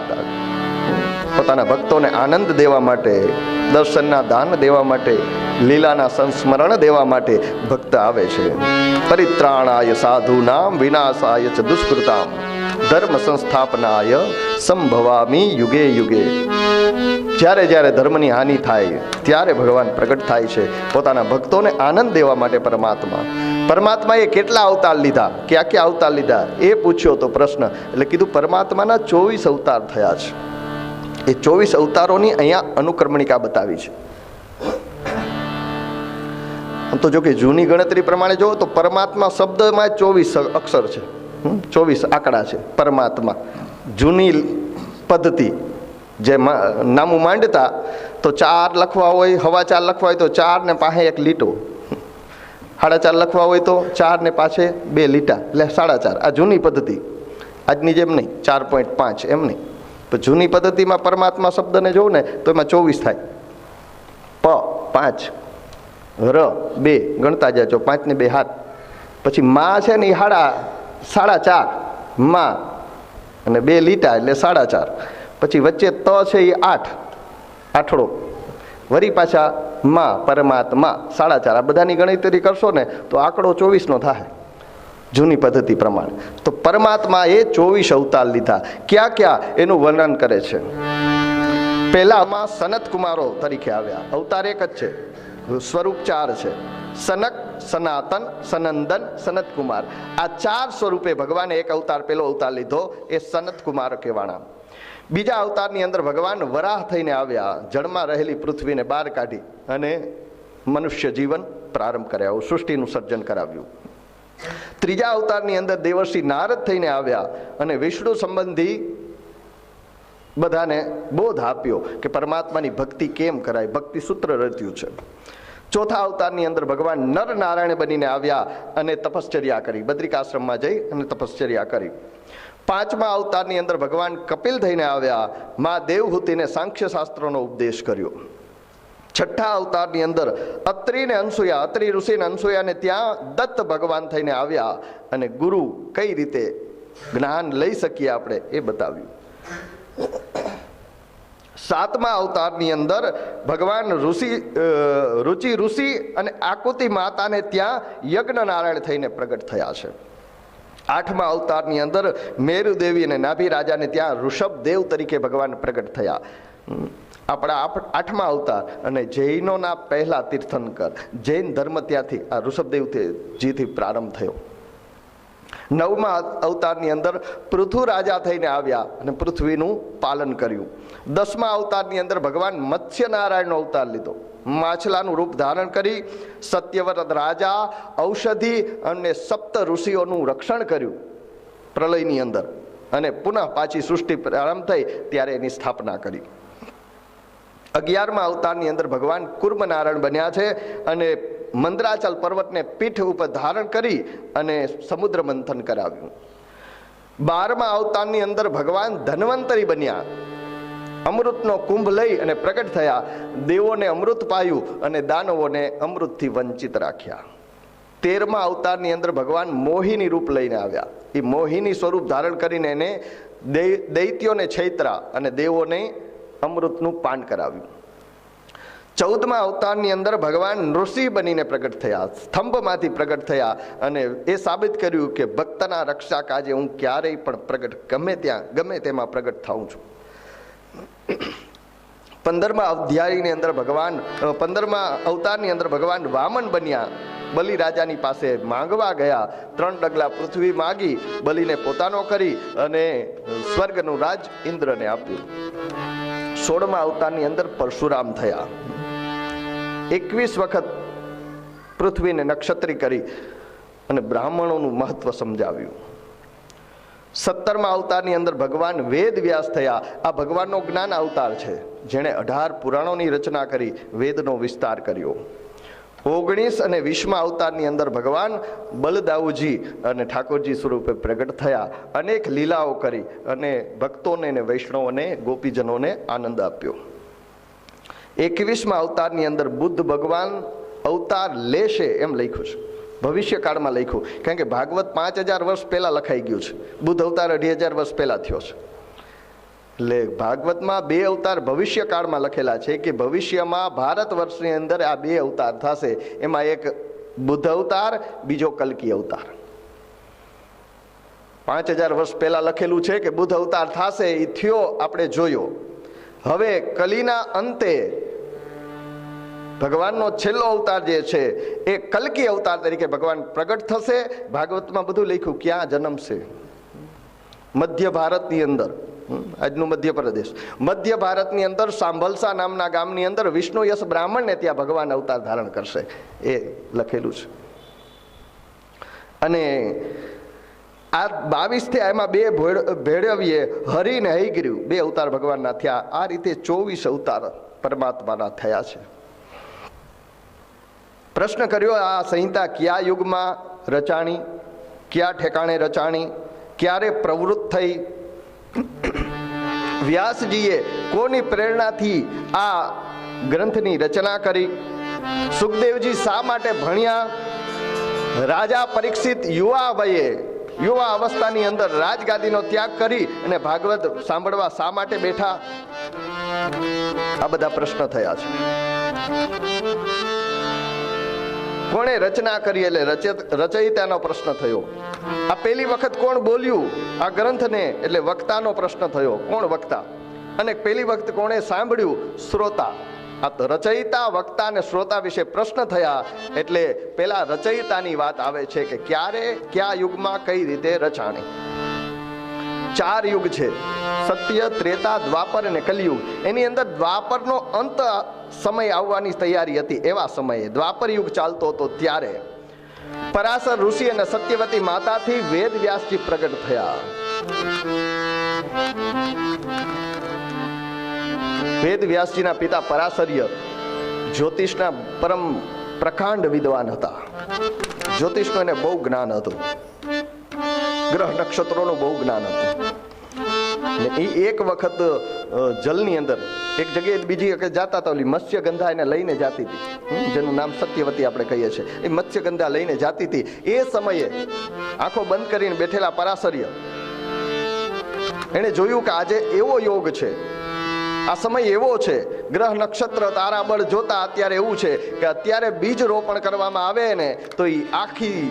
પોતાના ભક્તોને આનંદ દેવા માટે, દર્શનના દાન દેવા માટે, લીલાના સંસ્મરણ દેવા માટે ભક્ત આવે છે. પરિત્રાણાય સાધુનામ વિનાશાય ચ દુષ્કૃતામ ધર્મ સંસ્થાપનાય સંભવામી યુગે યુગે. જ્યારે જ્યારે ધર્મની હાનિ થાય ત્યારે ભગવાન પ્રગટ થાય છે, પોતાના ભક્તોને આનંદ દેવા માટે. પરમાત્માએ કેટલા અવતાર લીધા, ક્યાં ક્યાં અવતાર લીધા એ પૂછ્યો તો પ્રશ્ન. એટલે કીધું પરમાત્માના 24 અવતાર થયા છે. એ 24 અવતારોની અહીંયા અનુક્રમણિકા બતાવી છે. આમ તો જો કે જૂની ગણતરી પ્રમાણે જો તો પરમાત્મા શબ્દમાં 24 અક્ષર છે, 24 આંકડા છે. પરમાત્મા જૂની પદ્ધતિ જે નામું માંડતા તો 4 લખવા હોય, 4.25 લખવા હોય તો 4 ને પાસે 1 લીટો, 4.5 લખવા હોય તો 4 ને પાછે 2 લીટા, એટલે 4.5. આ જૂની પદ્ધતિ, આજની જેમ નહીં 4.5 એમ નહીં. પણ જૂની પદ્ધતિમાં પરમાત્મા શબ્દને જોઉં ને તો એમાં 24 થાય. પ 5, ર 2 ગણતા જાજો, 5 ને 2 7. પછી માં છે ને એ 4.5 માં અને 2 લીટા એટલે 4.5. પછી વચ્ચે ત છે એ 8 આઠડો, વરી પાછા માં પરમાત્મા 4.5. આ બધાની ગણતરી કરશો ને તો આંકડો 24નો થાય જૂની પદ્ધતિ પ્રમાણે. તો પરમાત્માએ 24 અવતાર લીધા. ક્યાં ક્યાં એનું વર્ણન કરે છે. પહેલામાં સનત કુમારો તરીકે આવ્યા. અવતાર એક જ છે, સ્વરૂપ 4 છે. સનક, સનાતન, સનંદન, સનત કુમાર. આ 4 સ્વરૂપે ભગવાને એક અવતાર, પહેલો અવતાર લીધો એ સનત કુમાર કહેવાના. બીજા અવતારની અંદર ભગવાન વરાહ થઈને આવ્યા, જળમાં રહેલી પૃથ્વીને બહાર કાઢી અને મનુષ્ય જીવન પ્રારંભ કર્યા, સૃષ્ટિનું સર્જન કરાવ્યું. ત્રીજા અવતારની અંદર દેવર્ષિ નારદ થઈને આવ્યા અને વિષ્ણુ સંબંધી બધાને બોધ આપ્યો કે પરમાત્માની ભક્તિ કેમ કરાય, ભક્તિ સૂત્ર રચ્યું છે. ચોથા અવતારની અંદર ભગવાન નર નારાયણ બનીને આવ્યા અને તપશ્ચર્યા કરી, બદ્રિકાશ્રમમાં જઈ અને તપશ્ચર્યા કરી. પાંચમા અવતારની અંદર ભગવાન કપિલ થઈને આવ્યા, મા દેવહૂતિને સાંખ્ય શાસ્ત્રનો ઉપદેશ કર્યો. છઠ્ઠા અવતારની અંદર અત્રિ ને અનસુયા, અત્રિ ઋષિ ને અનસુયાને ત્યાં દત્ત ભગવાન થઈને આવ્યા અને ગુરુ કઈ રીતે જ્ઞાન લઈ શકીએ આપણે એ બતાવ્યું. સાતમા અવતારની અંદર ભગવાન રુચિ ઋષિ અને આકુતિ માતાને ત્યાં યજ્ઞ નારાયણ થઈને પ્રગટ થયા છે. આઠમા અવતારની અંદર મેરુ દેવી અને નાભી રાજાને ત્યાં ઋષભ દેવ તરીકે ભગવાન પ્રગટ થયા. આપણા આઠમા અવતાર અને જૈનોના પહેલા તીર્થંકર જૈન ધર્મ ત્યાંથી આ ઋષભદેવજીથી પ્રારંભ થયો. નવમા અવતારની અંદર પૃથુ રાજા થઈને આવ્યા અને પૃથ્વીનું પાલન કર્યું. દસમા અવતારની અંદર ભગવાન મત્સ્ય નારાયણનો અવતાર લીધો, માછલાનું રૂપ ધારણ કરી સત્યવ્રત રાજા, ઔષધિ અને સપ્ત ઋષિઓનું રક્ષણ કર્યું પ્રલયની અંદર, અને પુનઃ પાછી સૃષ્ટિ પ્રારંભ થઈ ત્યારે એની સ્થાપના કરી. 11મા અવતારની અંદર ભગવાન કુર્મ નારાયણ બન્યા છે અને મંદરાચલ પર્વતને પીઠ ઉપર ધારણ કરી અને સમુદ્ર મંથન કરાવ્યું. 12મા અવતારની અંદર ભગવાન ધન્વંતરી બન્યા, અમૃતનો કુંભ લઈ અને પ્રગટ થયા, દેવોને અમૃત પાયું અને દાનવોને અમૃતથી વંચિત રાખ્યા. 13મા અવતારની અંદર ભગવાન મોહિની રૂપ લઈને આવ્યા, એ મોહિની સ્વરૂપ ધારણ કરીને એને દૈત્યોને છૈત્રા અને દેવોને અમૃતનું પાન કરાવ્યું. 14મા અવતારની અંદર ભગવાન ઋષિ બનીને પ્રગટ થયા, સ્તંભમાંથી પ્રગટ થયા અને એ સાબિત કર્યું કે ભક્તના રક્ષા કાજે હું ક્યારેય પણ પ્રગટ ગમે તેમાં પ્રગટ થાઉં છું. 15મા અધ્યાયની અંદર પંદરમા અવતારની અંદર ભગવાન વામન બન્યા, બલિ રાજાની પાસે માંગવા ગયા, 3 ડગલા પૃથ્વી માગી બલિને પોતાનો કરી અને સ્વર્ગનું રાજ ઇન્દ્રને આપ્યું. 16મા અવતારની અંદર પરશુરામ થયા, 21 વખત પૃથ્વીને નક્ષત્રી કરી અને બ્રાહ્મણોનું મહત્વ સમજાવ્યું. 17મા અવતારની અંદર ભગવાન વેદ વ્યાસ થયા, આ ભગવાનનો જ્ઞાન અવતાર છે જેણે 18 પુરાણોની રચના કરી, વેદનો વિસ્તાર કર્યો. 19 અને 20મા અવતારની અંદર ભગવાન બલદાઉજી અને ઠાકોરજી સ્વરૂપે પ્રગટ થયા, અનેક લીલાઓ કરી અને ભક્તોને અને વૈષ્ણવોને ગોપીજનોને આનંદ આપ્યો. 21મા અવતારની અંદર બુદ્ધ ભગવાન અવતાર લેશે એમ લખ્યું છે, ભવિષ્યકાળમાં લખ્યું, કારણ કે ભાગવત 5000 વર્ષ પહેલા લખાઈ ગયું છે, બુદ્ધ અવતાર 2,000 વર્ષ પહેલા થયો છે. એટલે ભાગવતમાં 2 અવતાર ભવિષ્યકાળમાં લખેલા છે કે ભવિષ્યમાં ભારત વર્ષની અંદર આ 2 અવતાર થશે, એમાં એક બુદ્ધ અવતાર, બીજો કલ્કી અવતાર. 5000 વર્ષ પહેલા લખેલું છે કે બુદ્ધ અવતાર થશે, એ થયો, આપણે જોયો. હવે કલીના અંતે ભગવાનનો છેલ્લો અવતાર જે છે એ કલ્કી અવતાર તરીકે ભગવાન પ્રગટ થશે. ભાગવતમાં બધું લખ્યું, ક્યાં જન્મશે? મધ્ય ભારતની અંદર, આજનું મધ્યપ્રદેશ, મધ્ય ભારતની અંદર સાંભલસા નામના ગામની અંદર વિષ્ણુ યશ બ્રાહ્મણને ત્યાં ભગવાન અવતાર ધારણ કરશે, એ લખેલું છે. અને આ 22 થયા, એમાં 2 ભેળવીએ, હરિ ને હયગ્રીવ 2 અવતાર ભગવાનના થયા. આ રીતે 24 અવતાર પરમાત્માના થયા છે. પ્રશ્ન કર્યો, આ સંહિતા કયા યુગમાં રચાણી, કયા ઠેકાણે રચાણી, ક્યારે પ્રવૃત્ત થઈ? વ્યાસજીએ કોની પ્રેરણાથી આ ગ્રંથની રચના કરી? સુખદેવજી શા માટે ભણ્યા? રાજા પરીક્ષિત યુવા અવસ્થાની અંદર રાજગાદીનો ત્યાગ કરી અને ભાગવત સાંભળવા શા માટે બેઠા? આ બધા પ્રશ્ન થયા છે. કોણે રચના કરી એટલે રચયિતાનો પ્રશ્ન થયો. આ પહેલી વખત કોણ બોલ્યું આ ગ્રંથને એટલે વક્તાનો પ્રશ્ન થયો, કોણ વક્તા? અને પહેલી વખત કોણે સાંભળ્યું? શ્રોતા. આ રચયિતા, વક્તા અને શ્રોતા વિશે પ્રશ્ન થયા એટલે પેલા રચયિતાની વાત આવે છે કે ક્યારે, કયા યુગમાં, કઈ રીતે રચાણી. 4 યુગ છે, સત્ય, ત્રેતા, દ્વાપર અને કલિયુગ. એની અંદર દ્વાપરનો અંત સમય આવવાની તૈયારી હતી, એવા સમયે દ્વાપર યુગ ચાલતો હતો ત્યારે પરાશર ઋષિ અને સત્યવતી માતાથી વેદ વ્યાસજી પ્રગટ થયા. વેદ વ્યાસજીના પિતા પરાશર્ય જ્યોતિષના પરમ પ્રકાંડ વિદ્વાન હતા. જ્યોતિષનું એને બહુ જ્ઞાન હતું, ગ્રહ નક્ષત્રોનું બહુ જ્ઞાન હતું. ને એ એક વખત જલની અંદર એક જગ્યાએ બીજી વખત જાતા હતા, ઓલી મત્સ્યગંધા એને લઈને જાતી હતી, જેનું નામ સત્યવતી આપણે કહીએ છીએ. એ મત્સ્યગંધા લઈને જાતી હતી. એ સમયે આંખો બંધ કરીને બેઠેલા પરાશર્ય એને જોયું કે આજે એવો યોગ છે, આ સમય એવો છે, ગ્રહ નક્ષત્ર તારાબળ જોતા અત્યારે એવું છે કે અત્યારે બીજ રોપણ કરવામાં આવે ને તો એ આખી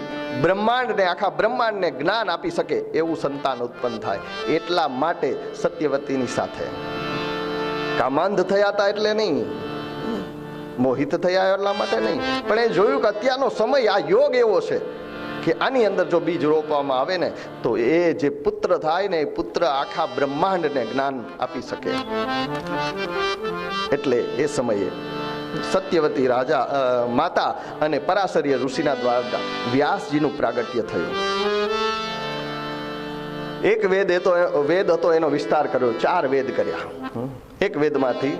બ્રહ્માંડને, આખા બ્રહ્માંડને જ્ઞાન આપી શકે એવું સંતાન ઉત્પન્ન થાય. એટલા માટે સત્યવતીની સાથે કામાંધ થયા હતા એટલે નહીં, મોહિત થયા એટલા માટે નહીં, પણ એ જોયું કે અત્યારનો સમય આ યોગ એવો છે કે આની અંદર જો બીજ રોપવામાં આવે ને તો એ જે પુત્ર થાય ને એ પુત્ર આખા બ્રહ્માંડને જ્ઞાન આપી શકે. એટલે એ સમયે સત્યવતી રાજા માતા અને પરાશર્ય ઋષિના દ્વારા વ્યાસજીનું પ્રાગટ્ય થયું. એક વેદ હતો એનો વિસ્તાર કર્યો, 4 વેદ કર્યા. એક વેદમાંથી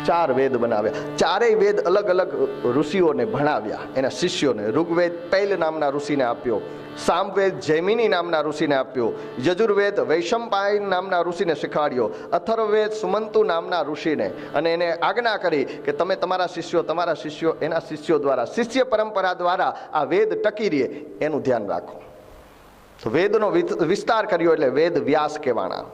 4 વેદ બનાવ્યા. 4 વેદ અલગ અલગ ઋષિઓને ભણાવ્યા, એના શિષ્યોને. ઋગ્વેદ પૈલ નામના ઋષિને આપ્યો, સામવેદ જૈમિની નામના ઋષિને આપ્યો, યજુર્વેદ વૈશંપાયન નામના ઋષિને શીખવાડ્યો, અથર્વવેદ સુમંતુ નામના ઋષિને, અને એને આજ્ઞા કરી કે તમે તમારા શિષ્યો એના શિષ્યો દ્વારા, શિષ્ય પરંપરા દ્વારા આ વેદ ટકી રહે એનું ધ્યાન રાખો. તો વેદનો વિસ્તાર કર્યો એટલે વેદ વ્યાસ કહેવાના.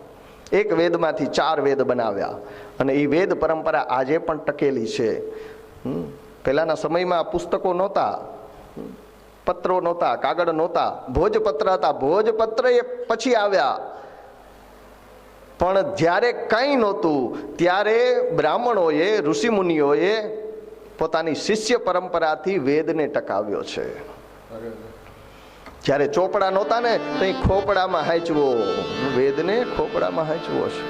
એક વેદમાંથી 4 વેદ બનાવ્યા અને એ વેદ પરંપરા આજે પણ ટકેલી છે. પહેલાના સમયમાં પુસ્તકો નહોતા, પત્રો નહોતા, કાગળ નહોતા, ભોજપત્ર હતા. ભોજપત્ર એ પછી આવ્યા, પણ જ્યારે કંઈ નહોતું ત્યારે બ્રાહ્મણોએ, ઋષિમુનિઓએ પોતાની શિષ્ય પરંપરાથી વેદને ટકાવ્યો છે. જ્યારે ચોપડા નહોતા ને તો ખોપડામાં હાંચવો, વેદને ખોપડામાં હાંચવો છે.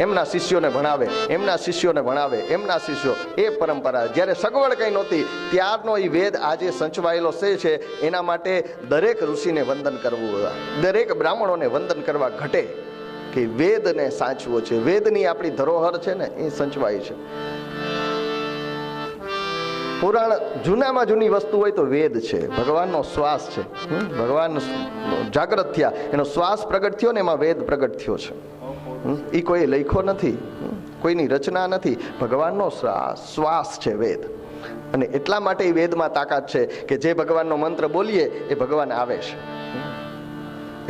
એમના શિષ્યોને ભણાવે, એમના શિષ્યોને ભણાવે, એમના શિષ્યો, એ પરંપરા. જ્યારે સગવડ કંઈ નહોતી ત્યારનો એ વેદ આજે સંચવાયેલો છે. એના માટે દરેક ઋષિને વંદન કરવું, દરેક બ્રાહ્મણોને વંદન કરવા ઘટે કે વેદને સાચવો છે. વેદની આપણી ધરોહર છે ને એ સંચવાય છે. પુરાણ જૂનામાં જૂની વસ્તુ હોય તો વેદ છે, ભગવાનનો શ્વાસ છે. ભગવાન જાગ્રત થયા, એનો શ્વાસ પ્રગટ થયો ને એમાં વેદ પ્રગટ થયો છે. એ કોઈ લખ્યો નથી, કોઈની રચના નથી, ભગવાનનો શ્વાસ છે વેદ. અને એટલા માટે એ વેદમાં તાકાત છે કે જે ભગવાનનો મંત્ર બોલીએ એ ભગવાન આવે છે.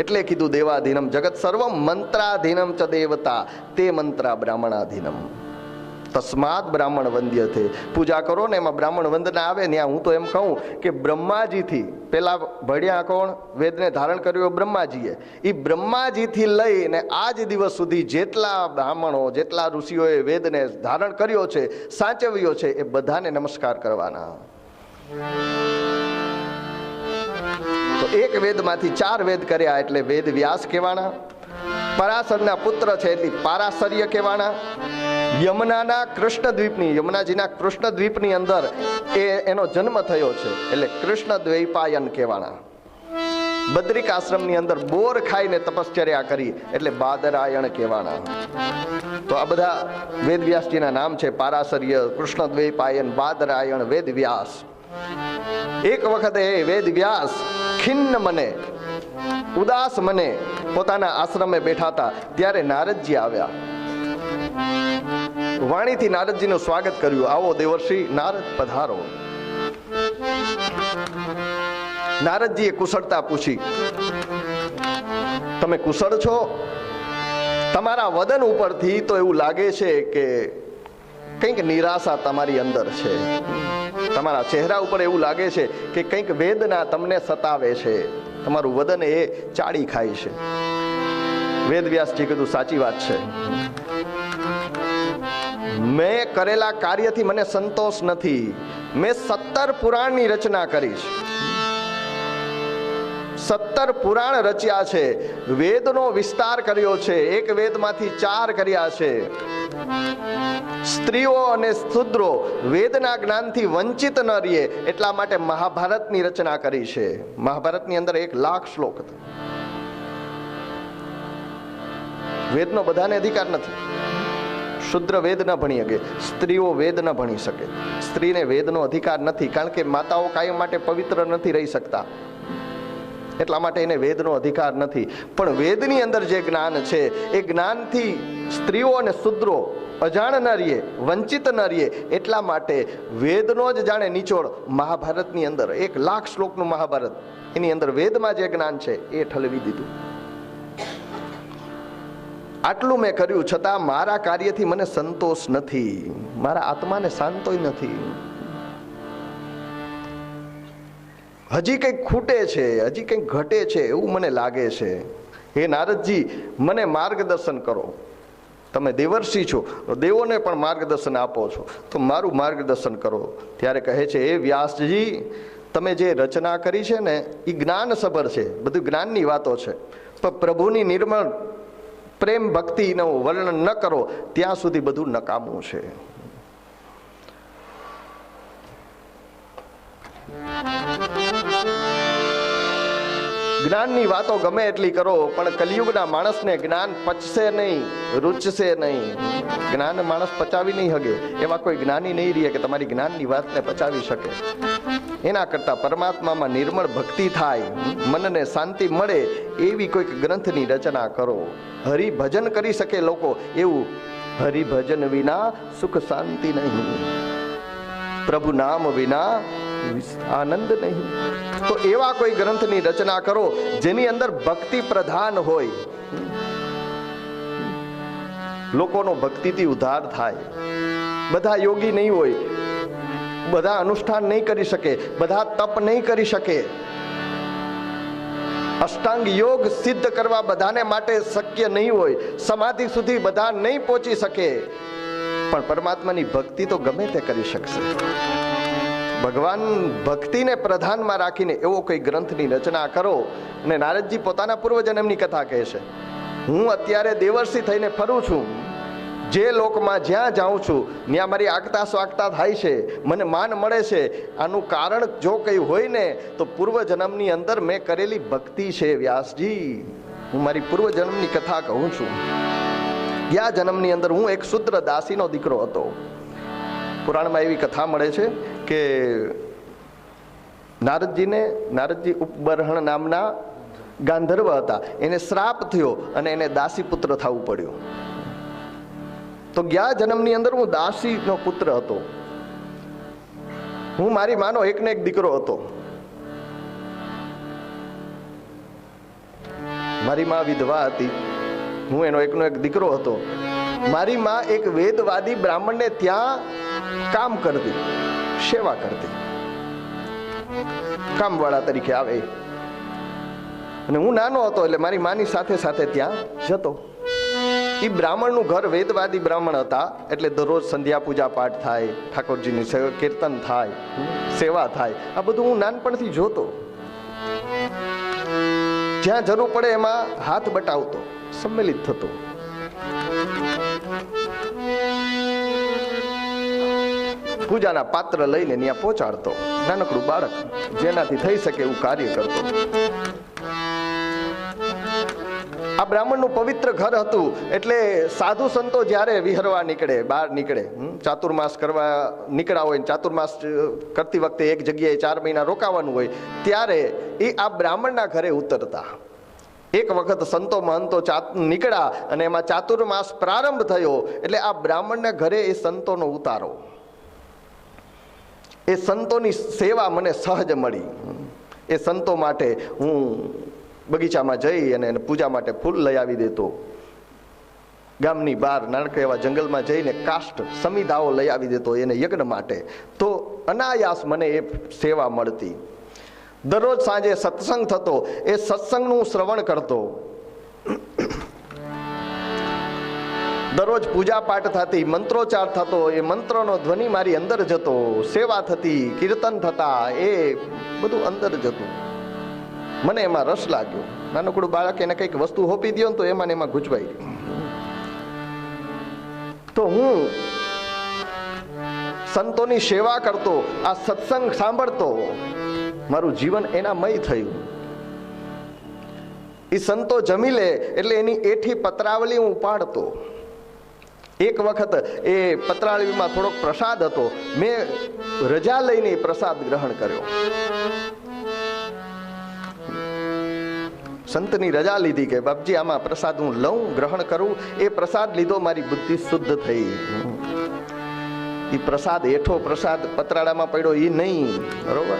એટલે કીધું દેવાધીનમ જગત સર્વમ મંત્રાધીનમ ચ દેવતા તે મંત્રા બ્રાહ્મણાધીનમ તસ્માત બ્રાહ્મણ વંદ્ય થે. પૂજા કરો ને એમાં બ્રાહ્મણ વંદના આવે ને. હું તો એમ કહું કે બ્રહ્માજીથી પેલા ભણ્યા કોણ? વેદને ધારણ કર્યો બ્રહ્માજીએ. એ બ્રહ્માજીથી લઈને આજ દિવસ સુધી જેટલા બ્રાહ્મણો, જેટલા ઋષિઓએ વેદને ધારણ કર્યો છે, સાચવ્યો છે, એ બધાને નમસ્કાર કરવાના. તો એક વેદમાંથી 4 વેદ કર્યા એટલે વેદ વ્યાસ કહેવાના. પરાશરના પુત્ર છે એટલે પારાશર્ય કહેવાના. યમુનાના કૃષ્ણદ્વીપની, યમુનાજીના કૃષ્ણદ્વીપની અંદર એનો જન્મ થયો છે એટલે કૃષ્ણ દ્વૈપાયન કહેવાના. બદ્રિક આશ્રમની અંદર બોર ખાઈને તપશ્ચર્યા કરી એટલે બાદરાયણ કહેવાના. તો આ બધા વેદવ્યાસજીના નામ છે. પારાશર્ય, કૃષ્ણ દ્વૈપાયન, બાદરાયણ, વેદવ્યાસ. એક વખતે વેદવ્યાસ ખિન્ન મને, ઉદાસ મને પોતાના આશ્રમે બેઠા હતા ત્યારે નારદજી આવ્યા. વાણીથી નારદજીનું સ્વાગત કર્યું. આવો દેવર્ષિ નારદ, પધારો. નારદજીએ કુશળતા પૂછી, તમે કુશળ છો? તમારા વદન ઉપરથી તો એવું લાગે છે કે કંઈક નિરાશા તમારી અંદર છે. તમારા ચહેરા ઉપર એવું લાગે છે કે કંઈક વેદના તમને સતાવે છે. તમારું વદન એ ચાળી ખાય છે. વેદવ્યાસજી કીધું, સાચી વાત છે. મેં કરેલા કાર્યથી મને સંતોષ નથી. મેં 17 પુરાણની રચના કરી છે. 17 પુરાણ રચ્યા છે, વેદનો વિસ્તાર કર્યો છે. એક વેદમાંથી 4 કર્યા છે. સ્ત્રીઓ અને શુદ્રો વેદના જ્ઞાનથી વંચિત ન રહે એટલા માટે મહાભારતની રચના કરી છે. મહાભારતની અંદર 1,00,000 શ્લોક હતા. વેદનો બધાને અધિકાર નથી. શુદ્ર વેદ ન ભણી શકે, સ્ત્રીઓ વેદ ન ભણી શકે. સ્ત્રીને વેદનો અધિકાર નથી, કારણ કે માતાઓ કાયમ માટે પવિત્ર નથી રહી શકતા. એટલા માટે એને વેદનો અધિકાર નથી. પણ વેદની અંદર જે જ્ઞાન છે એ જ્ઞાનથી સ્ત્રીઓ અને શૂદ્રો અજાણ ન રહીએ, વંચિત ન રહીએ. એટલા માટે વેદનો જ જાણે નિચોડ મહાભારતની અંદર 1,00,000 શ્લોકનું મહાભારત, એની અંદર વેદમાં જે જ્ઞાન છે એ ઠલવી દીધું. આટલું મેં કર્યું છતાં મારા કાર્યથી મને સંતોષ નથી, મારા આત્માને શાંતોય નથી. હજી કંઈક ખૂટે છે, હજી કંઈક ઘટે છે એવું મને લાગે છે. હે નારદજી, મને માર્ગદર્શન કરો. તમે દેવર્ષિ છો, દેવોને પણ માર્ગદર્શન આપો છો, તો મારું માર્ગદર્શન કરો. ત્યારે કહે છે, હે વ્યાસજી, તમે જે રચના કરી છે ને એ જ્ઞાનસભર છે, બધું જ્ઞાનની વાતો છે. પણ પ્રભુની નિર્મળ પ્રેમ ભક્તિનું વર્ણન ન કરો ત્યાં સુધી બધું નકામું છે. જ્ઞાનની વાતો ગમે એટલી કરો પણ કલિયુગના માણસને જ્ઞાન પચશે નહીં, રૂચશે નહીં. જ્ઞાન માણસ પચાવી નહીં શકે. એવા કોઈ જ્ઞાની નહીં રહે કે તમારી જ્ઞાનની વાતને પચાવી શકે. એના કરતાં પરમાત્મામાં નિર્મળ ભક્તિ થાય, મનને શાંતિ મળે એવી કોઈક ગ્રંથની રચના કરો. હરિભજન કરી શકે લોકો એવું. હરિભજન વિના સુખ શાંતિ નહીં, પ્રભુ નામ વિના આનંદ નહીં. તો એવા કોઈ ગ્રંથની રચના કરો જેની અંદર ભક્તિ પ્રધાન હોય, લોકોનો ભક્તિથી ઉદ્ધાર થાય. બધા યોગી નહીં હોય, બધા અનુષ્ઠાન નહીં કરી શકે, બધા તપ નહીં કરી શકે. અષ્ટાંગ યોગ સિદ્ધ કરવા બધાને માટે શક્ય નહીં હોય, સમાધિ સુધી બધા નહીં પહોંચી શકે. પણ પરમાત્માની ભક્તિ તો ગમે તે કરી શકશે. ભગવાન ભક્તિને પ્રધાનમાં રાખીને એવો કોઈ ગ્રંથની રચના કરો. અને નારદજી પોતાના પૂર્વજન્મની કથા કહે છે, હું અત્યારે દેવર્ષિ થઈને ફરું છું, જે લોકમાં જ્યાં જાઉં છું ત્યાં મારી આગતા સ્વાગતા થાય છે, મને માન મળે છે. આનું કારણ જો કંઈ હોય ને તો પૂર્વજન્મની અંદર મેં કરેલી ભક્તિ છે. વ્યાસજી, હું મારી પૂર્વજન્મની કથા કહું છું. ગયા જન્મની અંદર હું એક શુદ્ર દાસીનો દીકરો હતો. પુરાણમાં એવી કથા મળે છે કે નારદજી ઉપબર્હણ નામના ગાંધર્વ હતા, એને શ્રાપ થયો અને એને દાસી પુત્ર થવું પડ્યું. તો ગયા જન્મની અંદર હું દાસીનો પુત્ર હતો. હું મારી માનો એકને એક દીકરો હતો. મારી માં વિધવા હતી, હું એનો એકનો એક દીકરો હતો. મારી માં એક વેદવાદી બ્રાહ્મણને ત્યાં કામ કરતી, સેવા કરતી, કામવાળા તરીકે આવે. અને હું નાનો હતો એટલે મારી માની સાથે સાથે ત્યાં જતો. એ બ્રાહ્મણનું ઘર વેદવાદી બ્રાહ્મણ હતા એટલે દરરોજ સંધ્યા પૂજા પાઠ થાય, ઠાકોરજીની કીર્તન થાય, સેવા થાય. આ બધું હું નાનપણથી જોતો. જ્યાં જરૂર પડે એમાં હાથ બટાવતો, સંમેલિત થતો. પૂજાના પાત્ર લઈને ત્યાં પહોંચાડતો. નાનકડું બાળક જેનાથી થઈ શકે એવું કાર્ય કરતો. આ બ્રાહ્મણનું પવિત્ર ઘર હતું એટલે સાધુ સંતો જ્યારે વિહરવા નીકળે, બહાર નીકળે, ચાતુર્માસ કરવા નીકળ્યા હોય, ચાતુર્માસ કરતી વખતે એક જગ્યાએ 4 મહિના રોકાવાનું હોય, ત્યારે એ આ બ્રાહ્મણના ઘરે ઉતરતા. એક વખત સંતો મહંતો નીકળ્યા અને એમાં ચાતુર્માસ પ્રારંભ થયો એટલે આ બ્રાહ્મણના ઘરે એ સંતોનો ઉતારો. એ સંતોની સેવા મને સહજ મળી. એ સંતો માટે હું બગીચામાં જઈ અને પૂજા માટે ફૂલ લઈ આવી દેતો. ગામની બહાર નાનકડા એવા જંગલમાં જઈને કાષ્ટ સમિધાઓ લઈ આવી દેતો એને યજ્ઞ માટે. તો અનાયાસ મને એ સેવા મળતી. દરરોજ સાંજે સત્સંગ થતો, એ સત્સંગનું શ્રવણ કરતો. દરરોજ પૂજા પાઠ થતી, મંત્રોચ્ચાર થતો, એ મંત્રનો ધ્વનિ મારી અંદર જતો, સેવા થતી, કીર્તન થતા, એ બધું અંદર જતું. મને એમાં રસ લાગ્યો. નાનકડું બાળક એને કંઈક વસ્તુ હોપી દો ને તો એમાં ગૂંચવાઈ ગયું. તો હું સંતોની સેવા કરતો, આ સત્સંગ સાંભળતો, મારું જીવન એનામય થયું. એ સંતો જમી લે એટલે એની એઠી પત્રાવલી હું ઉપાડતો. એક વખત એ પત્રાવલીમાં થોડોક પ્રસાદ હતો, મેં રજા લઈને પ્રસાદ ગ્રહણ કર્યો. સંતની રજા લીધી કે બાપજી આમાં પ્રસાદ હું લઉં, ગ્રહણ કરું. એ પ્રસાદ લીધો, મારી બુદ્ધિ શુદ્ધ થઈ. એ પ્રસાદ એઠો પ્રસાદ પતરાળામાં પડ્યો એ નહીં, બરોબર.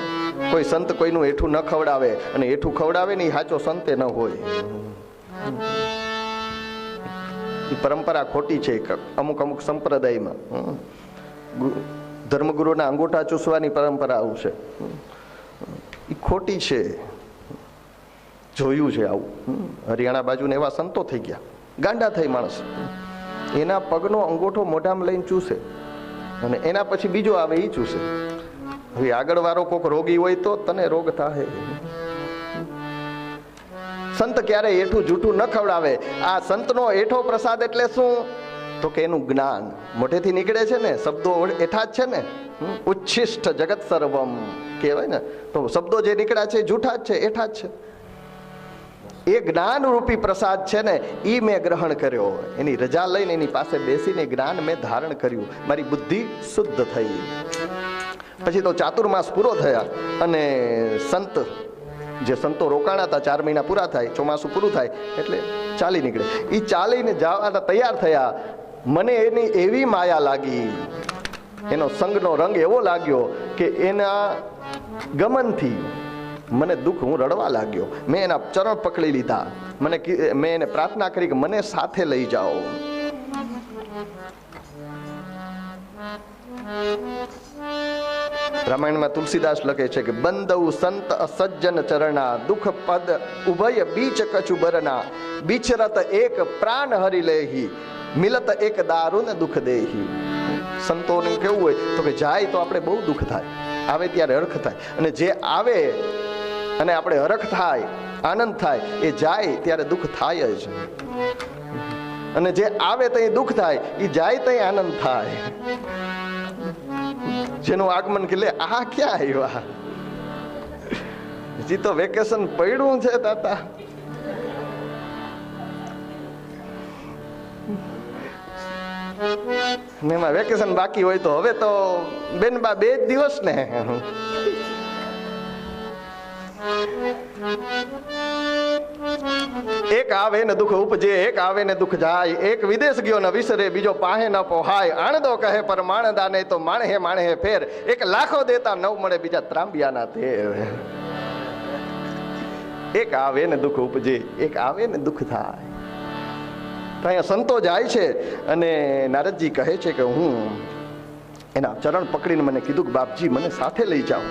કોઈ સંત કોઈનું એઠું ન ખવડાવે, અને એઠું ખવડાવે ને એ સાચો સંતે ન હોય. એ પરંપરા ખોટી છે અમુક અમુક સંપ્રદાયમાં. ધર્મગુરુના અંગૂઠા ચૂસવાની પરંપરા આવું છે, એ ખોટી છે. જોયું છે આવું. હરિયાણા બાજુને એવા સંતો થઈ ગયા, ગાંડા થઈ માણસ. એના પગનો અંગૂઠો મોઢામાં લઈને ચૂસે, અને એના પછી બીજો આવે એ ચૂસે. હવે આગળ વાળો કોઈક રોગી હોય તો તને રોગ થાય. સંત ક્યારેય એઠું જૂઠું ન ખવડાવે. આ સંતનો એઠો પ્રસાદ એટલે શું? તો કે એનું જ્ઞાન મોઢેથી નીકળે છે ને, શબ્દો એઠા જ છે ને. ઉચ્છિષ્ટ જગત સર્વમ કહેવાય ને, તો શબ્દો જે નીકળ્યા છે જૂઠા જ છે, એઠા જ છે. એ જ્ઞાન રૂપી પ્રસાદ છે ને, એ મેં ગ્રહણ કર્યો. એની રજા લઈને એની પાસે બેસીને જ્ઞાન મેં ધારણ કર્યું. મારી બુદ્ધિ શુદ્ધ થઈ. પછી તો ચાતુર્માસ પૂરો થયા, અને સંત જે સંતો રોકાણા હતા 4 મહિના પૂરા થાય, ચોમાસું પૂરું થાય એટલે ચાલી નીકળે. એ ચાલીને જવાના તૈયાર થયા. મને એની એવી માયા લાગી, એનો સંગનો રંગ એવો લાગ્યો કે એના ગમનથી મને દુઃખ, હું રડવા લાગ્યો. મેં એના ચરણ પકડી લીધા. મેં એને પ્રાર્થના કરી કે મને સાથે લઈ જાઓ. રામાયણમાં તુલસીદાસ લખે છે કે બંદઉ સંત અસજ્જન ચરણા, દુઃખ પદ ઉભય બીચ કછુ બરના, બિચરત એક પ્રાણ હરી લેહી, મિલત એક દારૂન દુઃખ દેહી. સંતોને કેવું હોય તો કે જાય તો આપણે બહુ દુઃખ થાય, આવે ત્યારે હરખ થાય. અને જે આવે અને આપણે હરખ થાય, આનંદ થાય, એ જાય ત્યારે દુઃખ થાય જ. અને જે આવે ત્યાં દુઃખ થાય, એ જાય ત્યાં આનંદ થાય. જેનું આગમન કે લે આ ક્યાં આવ્યા, હજી તો વેકેશન પડ્યું છે તાતા. એમાં વેકેશન બાકી હોય તો હવે તો બેનબા 2 જ દિવસ ને. એક આવે ને દુઃખ ઉપજે, એક આવે ને દુઃખ જાય, એક વિદેશ ગયો ન વિસરે, બીજો પાહે ન પોહાય, આણદો કહે પર માણદા નહીં તો માણહે માણહે ફેર, એક લાખો દેતા 9 મળે બીજા ત્રાંબિયાના તેર. એક આવે ને દુઃખ ઉપજે, એક આવે ને દુઃખ થાય. તો અહીંયા સંતો જાય છે, અને નારદજી કહે છે કે હું એના ચરણ પકડીને મને કીધું કે બાપજી મને સાથે લઈ જાઓ,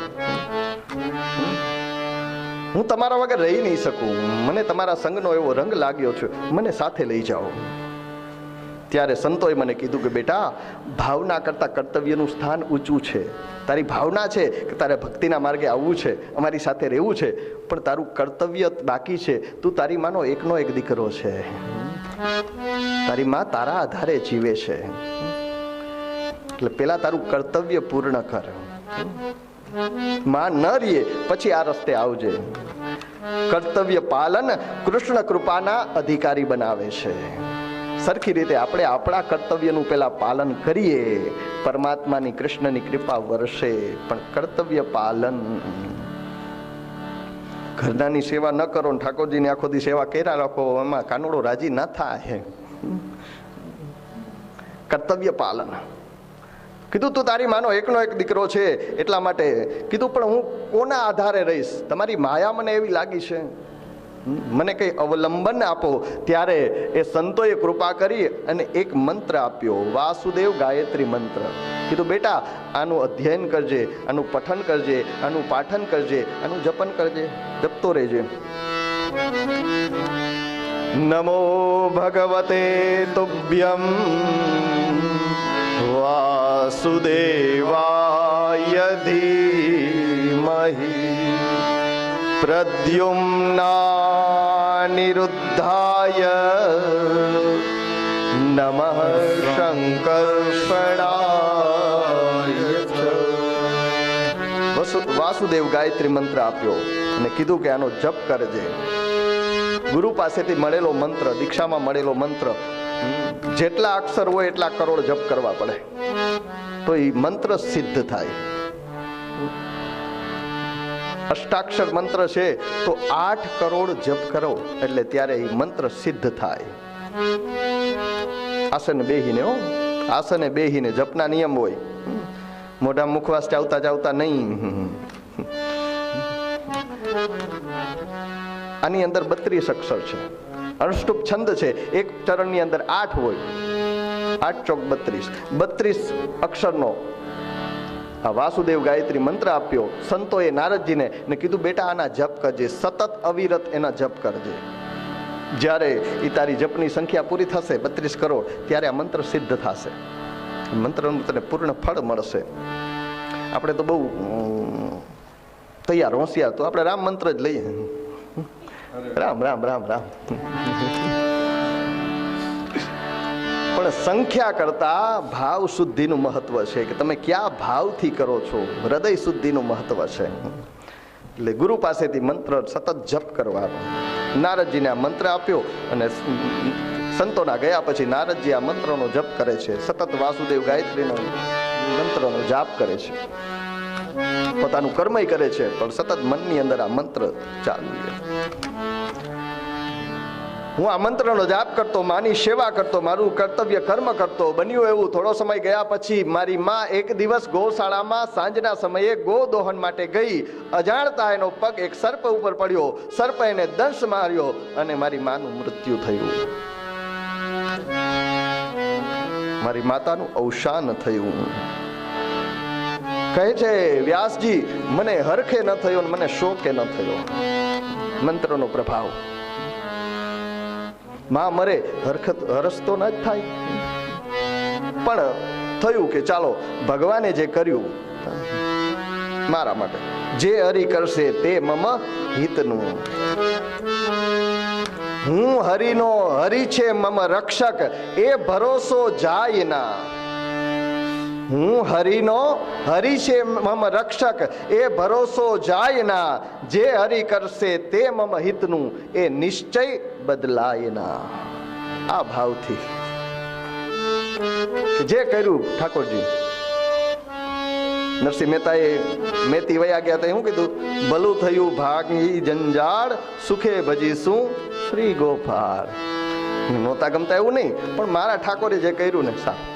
હું તમારા વગર રહી નહીં શકું, મને તમારા સંગનો એવો રંગ લાગ્યો છે, મને સાથે લઈ જાઓ. ત્યારે સંતોએ મને કીધું કે બેટા, ભાવના કરતાં કર્તવ્યનું સ્થાન ઊંચું છે. તારી ભાવના છે કે તારે ભક્તિના માર્ગે આવવું છે, અમારી સાથે રહેવું છે, પણ તારું કર્તવ્ય બાકી છે. તું તારી માનો એકનો એક દીકરો છે, તારી માં તારા આધારે જીવે છે, એટલે પેલા તારું કર્તવ્ય પૂર્ણ કર. માં ન રહીએ પછી આ રસ્તે આવજે. કર્તવ્ય પાલન કૃષ્ણ કૃપાના અધિકારી બનાવે છે. સરખી રીતે આપણે આપણા કર્તવ્યનું પેલા પાલન કરીએ, પરમાત્માની કૃષ્ણની કૃપા વરસે. પણ કર્તવ્ય પાલન, ઘરનાની સેવા ન કરો ને ઠાકોરજીની આખો દી સેવા કર્યા રાખો, એમાં કાનુડો રાજી ના થાય. કર્તવ્ય પાલન કીધું. તું તારી માનો એકનો એક દીકરો છે, એટલા માટે કીધું. પણ હું કોના આધારે રહીશ? તમારી માયા મને એવી લાગી છે, મને કઈ અવલંબન આપો. ત્યારે એ સંતોએ કૃપા કરી અને એક મંત્ર આપ્યો, વાસુદેવ ગાયત્રી મંત્ર. કીધું બેટા આનું અધ્યયન કરજે, આનું પઠન કરજે, આનું પાઠન કરજે, આનું જપન કરજે, જપતો રહેજે. નમો ભગવતે તુભ્યમ વાસુદેવાય ધીમહિ પ્રદ્યુમ્નાનિરુદ્ધાય નમઃ શંકર્ષણાય. વાસુદેવ ગાયત્રી મંત્ર આપ્યો અને કીધું કે આનો જપ કરજે. ગુરુ પાસેથી મળેલો મંત્ર, દીક્ષામાં મળેલો મંત્ર, જેટલા અક્ષર હોય એટલા કરોડ જપ કરવા પડે તો એ મંત્ર સિદ્ધ થાય. અષ્ટાક્ષર મંત્ર છે તો 8 કરોડ જપ કરો એટલે ત્યારે એ મંત્ર સિદ્ધ થાય. આસને બેહીને આસને બેહીને જપના નિયમ હોય. મોઢા મુખવાસ ચાવતા ચાવતા નહીં. આની અંદર 32 અક્ષર છે. અનુષ્ટુપ છંદ છે. એક ચરણની અંદર 8 હોય. 8 ચોક 32 અક્ષરનો આ વાસુદેવ ગાયત્રી મંત્ર આપ્યો સંતોએ નારદજીને ને કીધું બેટા આના જપ કરજે, સતત અવિરત એના જપ કરજે. જ્યારે એ તારી જપની સંખ્યા પૂરી થશે 32 કરોડ ત્યારે આ મંત્ર સિદ્ધ થશે. મંત્રનું તને પૂર્ણ ફળ મળશે. આપણે તો બહુ તૈયાર હોશિયાર, તો આપણે રામ મંત્ર જ લઈએ. રામ રામ રામ રામ. પણ સંખ્યા કરતા ભાવ શુદ્ધિનું મહત્વ છે કે તમે ક્યાં ભાવથી કરો છો. હૃદય શુદ્ધિનું મહત્વ છે. એટલે ગુરુ પાસેથી મંત્ર સતત જપ કરવાનો. નારદજીને આ મંત્ર આપ્યો અને સંતોના ગયા પછી નારદજી આ મંત્રનો જપ કરે છે. સતત વાસુદેવ ગાયત્રીનો મંત્રનો જાપ કરે છે. પોતાનું કર્મય કરે છે પણ સતત મનની અંદર આ મંત્ર ચાલુ છે. હું આ મંત્રનો જાપ કરતો, માની સેવા કરતો, મારું કર્તવ્ય કર્મ કરતો. બન્યું એવું થોડો સમય ગયા પછી મારી માં એક દિવસ ગૌશાળામાં સાંજના સમયે ગો દોહન માટે ગઈ. અજાણતા એનો પગ એક સર્પ ઉપર પડ્યો. સર્પ એને દંશ માર્યો અને મારી માનું મૃત્યુ થયું. મારી માતાનું અવસાન થયું. કહે છે વ્યાસજી મને હરખે ન થયો, મને શોકે ન થયો. મંત્રનો પ્રભાવ. માં મરે હરસ તો ન જ થાય, પણ થયું કે ચાલો ભગવાને જે કર્યું મારા માટે, જે હરિ કરશે તે મમ હિતનું. હું હરિનો હરિ છે મમ રક્ષક એ ભરોસો જાય ના. હું હરિનો હરિ છે મમ રક્ષક એ ભરોસો જાય ના. જે હરિ કરશે તે મમ હિતનું એ નિશ્ચય બદલાય ના. આ ભાવથી જે કર્યું ઠાકોરજી. નરસિંહ મહેતાએ મેતી વયા ગયા હતા શું કીધું? ભલું થયું ભાગી જંજાળ સુખે ભજીશું શ્રી ગોપાળ. નહોતા ગમતા એવું નહીં, પણ મારા ઠાકોરે જે કર્યું ને સારું.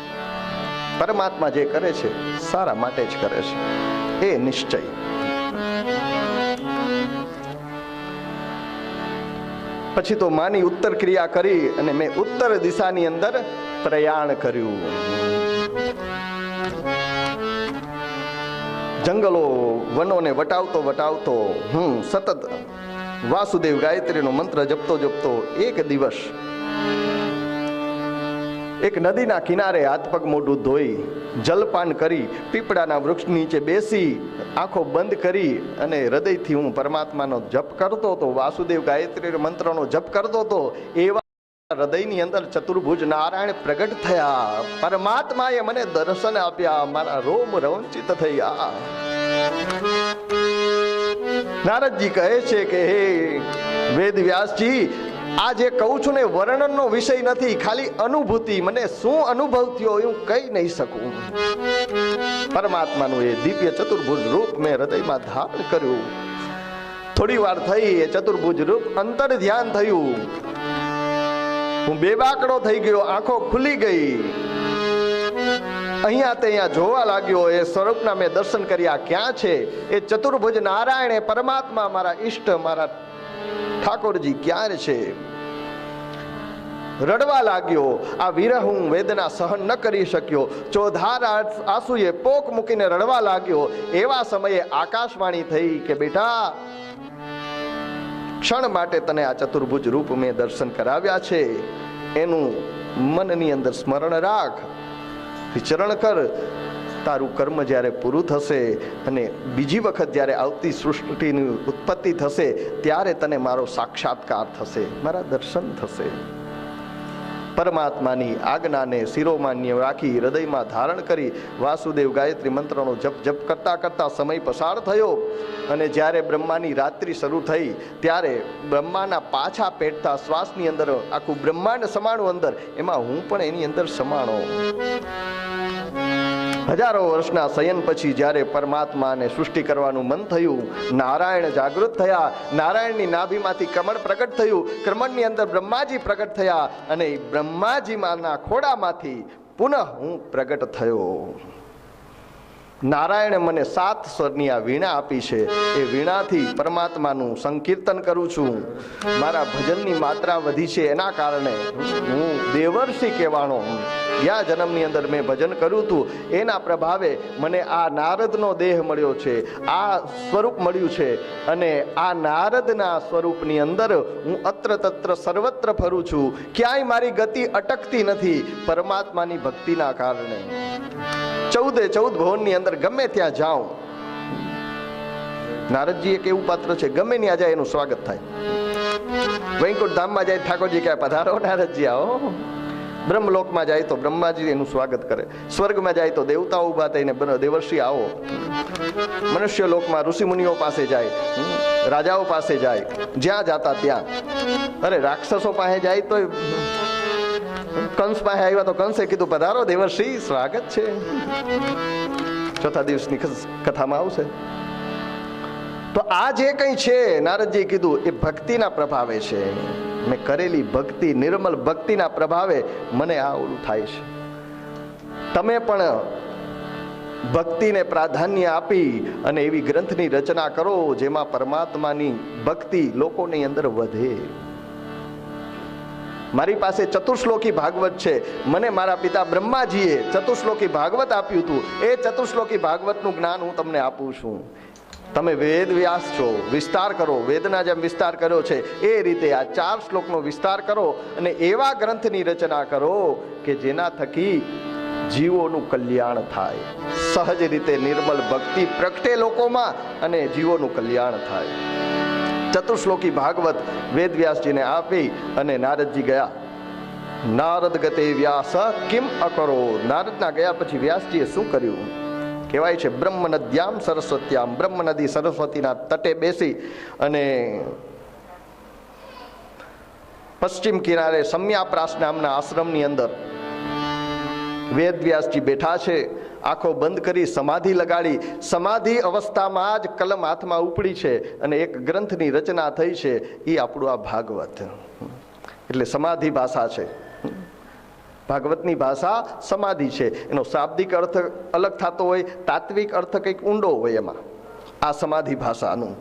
પરમાત્મા જે કરે છે સારા માટે જ કરે છે એ નિશ્ચય. પછી તો માની ઉત્તર ક્રિયા કરી અને મેં ઉત્તર દિશાની અંદર પ્રયાણ કર્યું. જંગલો વનોને વટાવતો વટાવતો હું સતત વાસુદેવ ગાયત્રીનો મંત્ર જપતો જપતો એક દિવસ એક નદીના કિનારે હાથ પગ મોઢું ધોઈ જલપાન કરી પીપળાના વૃક્ષ નીચે બેસી આંખો બંધ કરી અને હૃદયથી હું પરમાત્માનો જપ કરતો હતો. વાસુદેવ ગાયત્રી મંત્રનો જપ કરતો હતો. એવા હૃદયની અંદર ચતુર્ભુજ નારાયણ પ્રગટ થયા. પરમાત્માએ મને દર્શન આપ્યા. મારા રોમ રોંચિત થયા. નારદજી કહે છે કે હે વેદ વ્યાસજી, આ જે કહું છું ને વર્ણનનો વિષય નથી, ખાલી અનુભૂતિ. મને શું અનુભવ થયો હું કહી નહીં શકું. પરમાત્માનું એ દિવ્ય ચતુર્ભુજ રૂપ મેં હૃદયમાં ધારણ કર્યું. થોડી વાર થઈ એ ચતુર્ભુજ રૂપ અંતર ધ્યાન થયું. હું બેબાકડો થઈ ગયો. આંખો ખુલી ગઈ. અહીંયા ત્યાં જોવા લાગ્યો. એ સ્વરૂપના મેં દર્શન કર્યા. ક્યાં છે એ ચતુર્ભુજ નારાયણ, એ પરમાત્મા, મારા ઈષ્ટ, મારા ઠાકોરજી ક્યાં છે? રડવા લાગ્યો. આ વિરહ હું વેદના સહન ન કરી શક્યો. ચોધાર આંસુએ પોક મૂકીને રડવા લાગ્યો. એવા સમયે આકાશવાણી થઈ કે બેટા, ક્ષણ માટે તને આ ચતુર્ભુજ રૂપ મેં દર્શન કરાવ્યા છે, એનું મનની અંદર સ્મરણ રાખ, વિચરણ કર. તારું કર્મ જ્યારે પૂરું થશે અને બીજી વખત જ્યારે આવતી સૃષ્ટિની ઉત્પત્તિ થશે ત્યારે તને મારો સાક્ષાત્કાર થશે, મારા દર્શન થશે. પરમાત્માની આજ્ઞાને શિરોમાન્ય રાખી હૃદયમાં ધારણ કરી વાસુદેવ ગાયત્રી મંત્રનો જપ જપ કરતા કરતા સમય પસાર થયો. અને જ્યારે બ્રહ્માની રાત્રિ શરૂ થઈ ત્યારે બ્રહ્માના પાછા પેટતા શ્વાસની અંદર આખું બ્રહ્માંડ સમાણું અંદર, એમાં હું પણ એની અંદર સમાણો. હજારો વર્ષના શયન પછી જ્યારે પરમાત્માને સૃષ્ટિ કરવાનું મન થયું, નારાયણ જાગૃત થયા, નારાયણની નાભીમાંથી કમળ પ્રગટ થયું, કમળની અંદર બ્રહ્માજી પ્રગટ થયા અને બ્રહ્માજીમાંના ખોડામાંથી પુનઃ હું પ્રગટ થયો. નારાયણે મને 7 સ્વરની આ વીણા આપી છે. એ વીણાથી પરમાત્માનું સંકીર્તન કરું છું. મારા ભજનની માત્રા વધી છે, એના કારણે હું દેવર્ષિ કહેવાનો. ગયા જન્મની અંદર મેં ભજન કર્યું હતું, એના પ્રભાવે મને આ નારદનો દેહ મળ્યો છે, આ સ્વરૂપ મળ્યું છે. અને આ નારદના સ્વરૂપની અંદર હું અત્ર તત્ર સર્વત્ર ફરું છું. ક્યાંય મારી ગતિ અટકતી નથી પરમાત્માની ભક્તિના કારણે. 14 ભવનની અંદર ગમે ત્યાં જાઉં. નારદજી એક એવું પાત્ર છે, ગમે ત્યાં જાય એનું સ્વાગત થાય. વૈકુંઠ ધામમાં જાય, ઠાકોરજી કહે પધારો નારદજી આવો. બ્રહ્મલોકમાં જાય તો બ્રહ્માજી એનું સ્વાગત કરે. સ્વર્ગમાં જાય તો દેવતાઓ ઉભા થઈને દેવર્ષિ આવો. મનુષ્ય લોકમાં ઋષિ મુનિઓ પાસે જાય, રાજાઓ પાસે જાય, જ્યાં જાતા ત્યાં. અરે રાક્ષસો પાસે જાય તો કંસ પાસે આવ્યા તો કંસે કીધું પધારો દેવર્ષિ, સ્વાગત છે. ચોથા દિવસની કથામાં આવશે. તો આ જે કંઈ છે નારદજી કીધું એ ભક્તિના પ્રભાવે છે. મેં કરેલી ભક્તિ, નિર્મલ ભક્તિના પ્રભાવે મને આ ઓલું થાય છે. તમે પણ ભક્તિને પ્રાધાન્ય આપી અને એવી ગ્રંથની રચના કરો જેમાં પરમાત્માની ભક્તિ લોકોની અંદર વધે. મારી પાસે ચતુશ્લોકી ભાગવત છે. મને મારા પિતા બ્રહ્માજીએ ચતુશ્લોકી ભાગવત આપ્યું હતું. એ ચતુશ્લોકી ભાગવતનું જ્ઞાન હું તમને આપું છું. તમે વેદ વ્યાસ છો, વિસ્તાર કરો. વેદના જેમ વિસ્તાર કર્યો છે એ રીતે આ 4 શ્લોકનો વિસ્તાર કરો અને એવા ગ્રંથની રચના કરો કે જેના થકી જીવોનું કલ્યાણ થાય. સહજ રીતે નિર્મલ ભક્તિ પ્રગટે લોકોમાં અને જીવોનું કલ્યાણ થાય. ચતુશ્લોકી ભાગવત વેદ વ્યાસજીને આપી અને નારદજી ગયા. નારદ ગતે વ્યાસ કિમ અકરો. નારદના ગયા પછી વ્યાસજીએ શું કર્યું? કહેવાય છે બ્રહ્મ નદ્યામ સરસ્વત્યામ. બ્રહ્મ નદી સરસ્વતીના તટે બેસી અને પશ્ચિમ કિનારે સમ્યાપ્રાસ નામના આશ્રમની અંદર વેદ વ્યાસજી બેઠા છે. આંખો બંધ કરી સમાધિ લગાડી. સમાધિ અવસ્થામાં જ કલમ હાથમાં ઉપડી છે અને એક ગ્રંથની રચના થઈ છે. એ આપણું આ ભાગવત. એટલે સમાધિ ભાષા છે. ભાગવતની ભાષા સમાધિ છે. એનો શાબ્દિક અર્થ અલગ થતો હોય, તાત્વિક અર્થ કંઈક ઊંડો હોય એમાં આ સમાધિ ભાષાનું.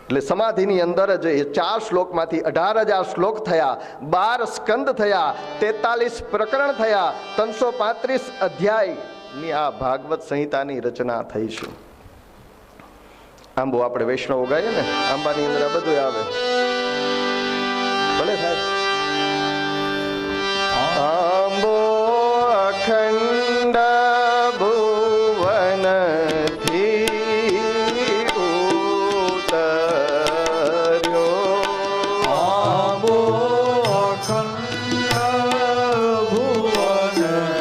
એટલે સમાધિની અંદર જ એ 4 શ્લોકમાંથી 18,000 શ્લોક થયા, 12 સ્કંદ થયા, 43 પ્રકરણ થયા, 335 અધ્યાયની આ ભાગવત સંહિતાની રચના થઈ છે. આંબો આપણે વૈષ્ણવ ગાઈએ ને, આંબાની અંદર આ બધું આવે. ભલે સાહેબ. આંબો અખંડ ભુવનથી ઉતર્યો. આંબો અખંડ ભુવનથી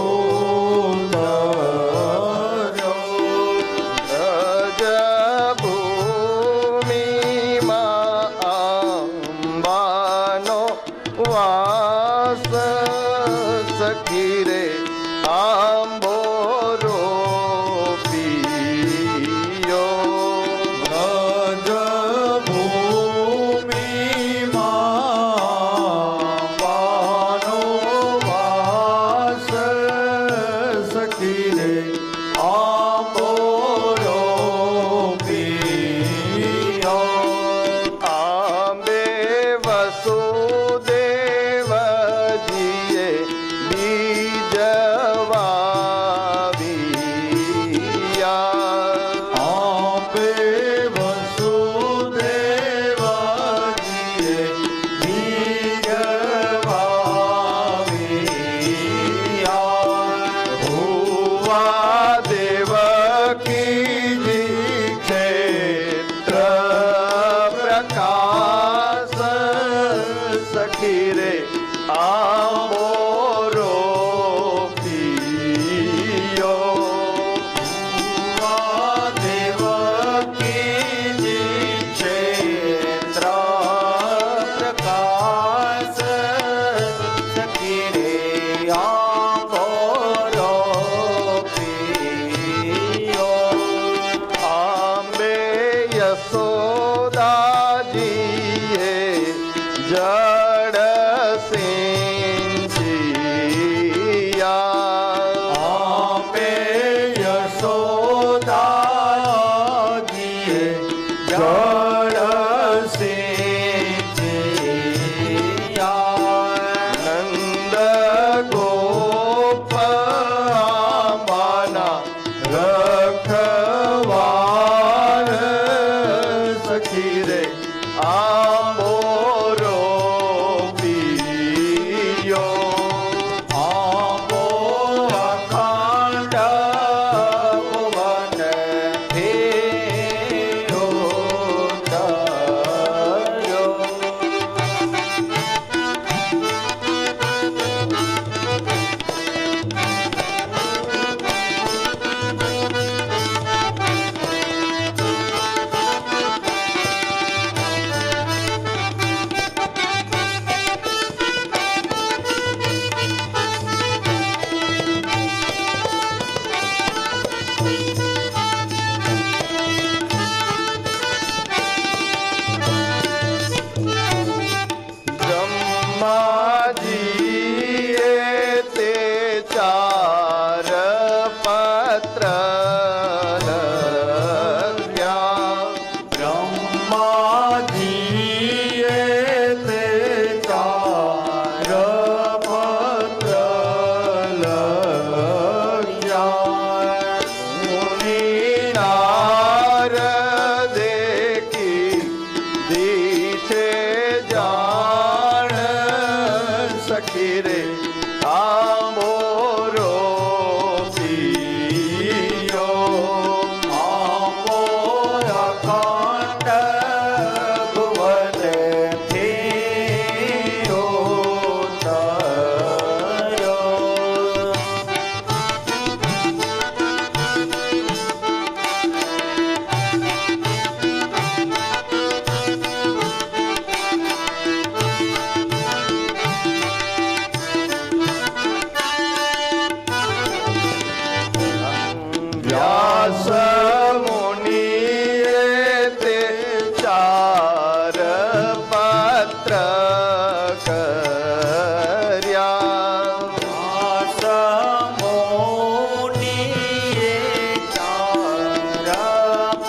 ઉતર્યો. રજભૂમિમાં આંબાનો વાસ યશોદાજીએ જડ સિંચિયા આપે યશોદાજીએ જળ સિંચિયા નંદ ગોપ આંબાના રખવાળ સખી રે આંબોરો પિયો આંબો અખંડ ભુવન ફેરો તર્યો. બ્રહ્માજીએ તે ચાર પત્ર લખ્યા બ્રહ્માજીએ તે ચાર પત્ર લખ્યા. મુનિ નારદે કીધી છે જાણ સખી રે આંબોરો પિયો આંબો અખંડ ભુવન ફેરો તર્યો. વ્યાસ મુનિએ તે ચાર પત્ર કર્યા સમોનિએ ચાર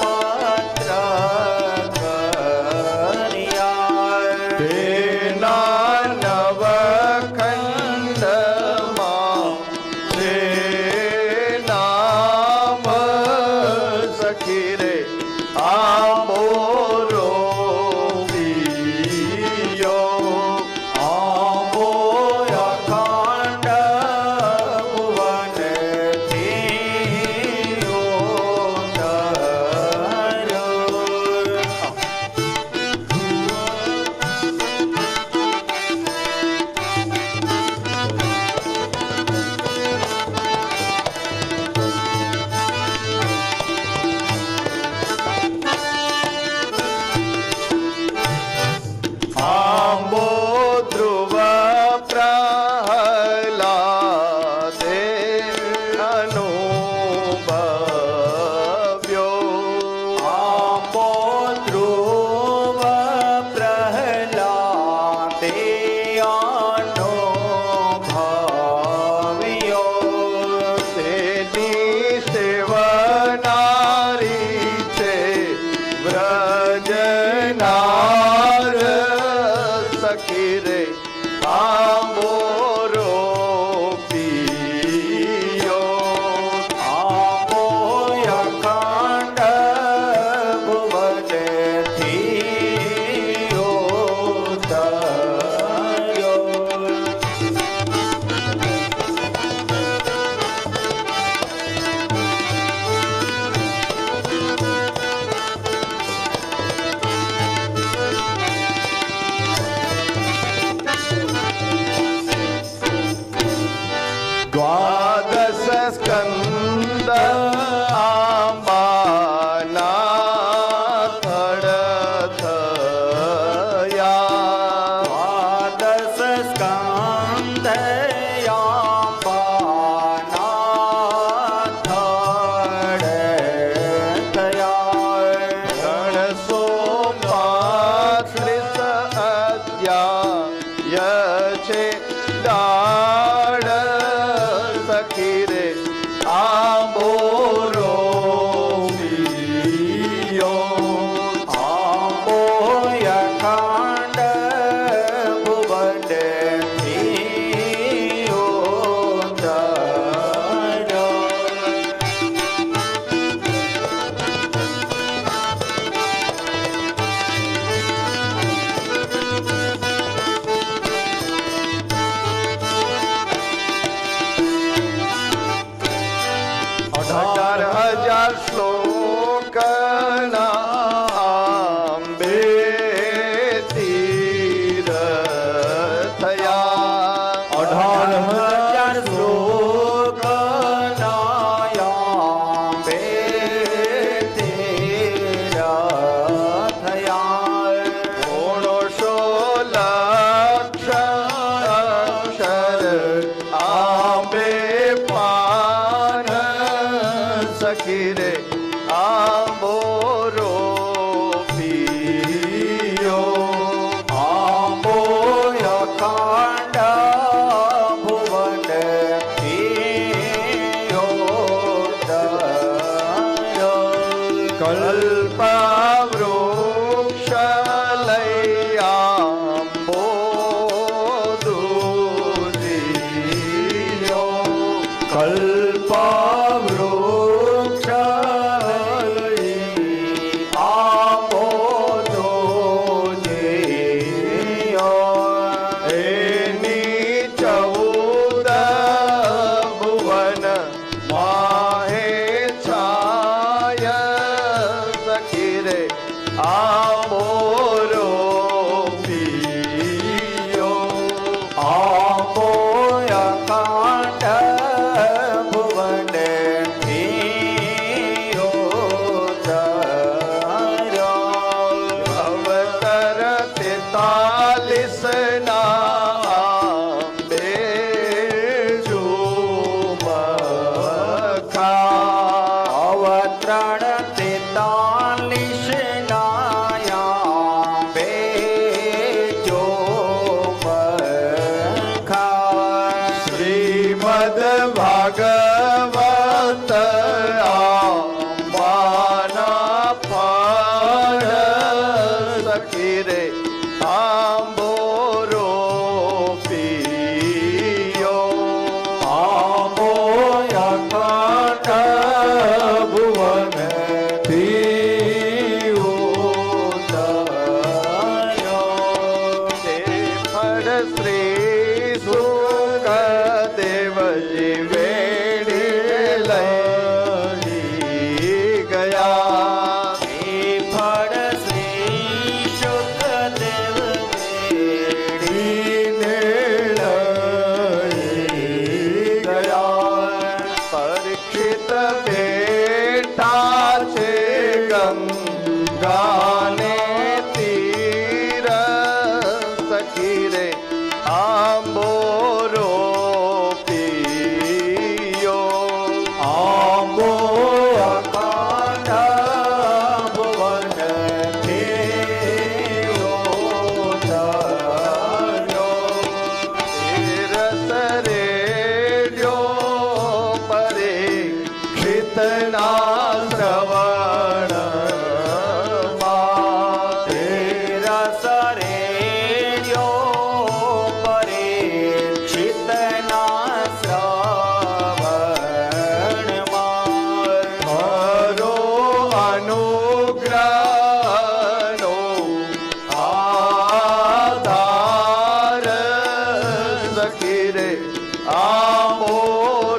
પત્ર કર્યા. તેના નવખંડમાં છે નામ સખી રે આંબોરો પિયો આંબો અખંડ ભુવન ફેરો તર્યો. વૃક્ષ લઈ આંબો દૂધીયો કલ્પવૃક્ષ આપો એની 14 ભુવન માહે છાય સખી રે આંબો રોપિયો આપો અખંડ ભુવન અવતર 43 ના બેજુમખા અવતરણ 43 નાયા બેજો મખા શ્રીમદ ભાગવત આંબાના ફળ સખી રે આંબો રોપિયો આપો અખંડ ભુવન તે ફળ શ્રી સુખદેવજી વેડી લઈ ગયા ફળ શ્રી શુકદેવ ડીને લઈ ગયા પરીક્ષિત બેઠા છે ગંગાને તીર સખી રે આંબો રોપિયો આંબો અખંડ ભુવન રસ રેડ્યો પરીક્ષિતના શ્રવણમાં તેરા સરેડ્યો પરીક્ષિતના શ્રવણમાં હરો અનુગ્રહનો આધાર સખી રે આંબો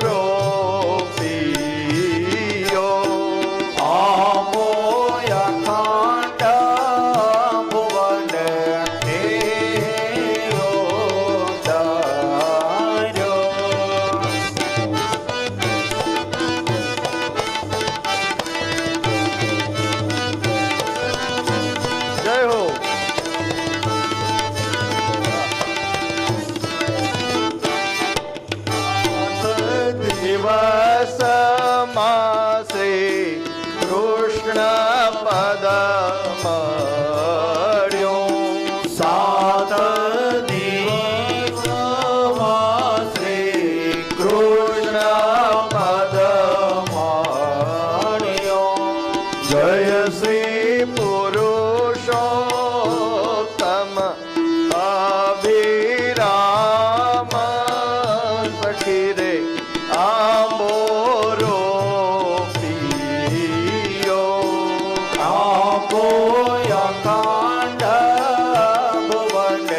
રોપિયો આપો અખંડ ભુવન જય હો દિવસ માસે કૃષ્ણ પદ મળ્યો સાત દિવસમાં શ્રી કૃષ્ણ પદ મળ્યો જય શ્રી પુરુષોત્તમ અભિરામ સખી રે આંબો રોપિયો આપો અખંડ ભુવન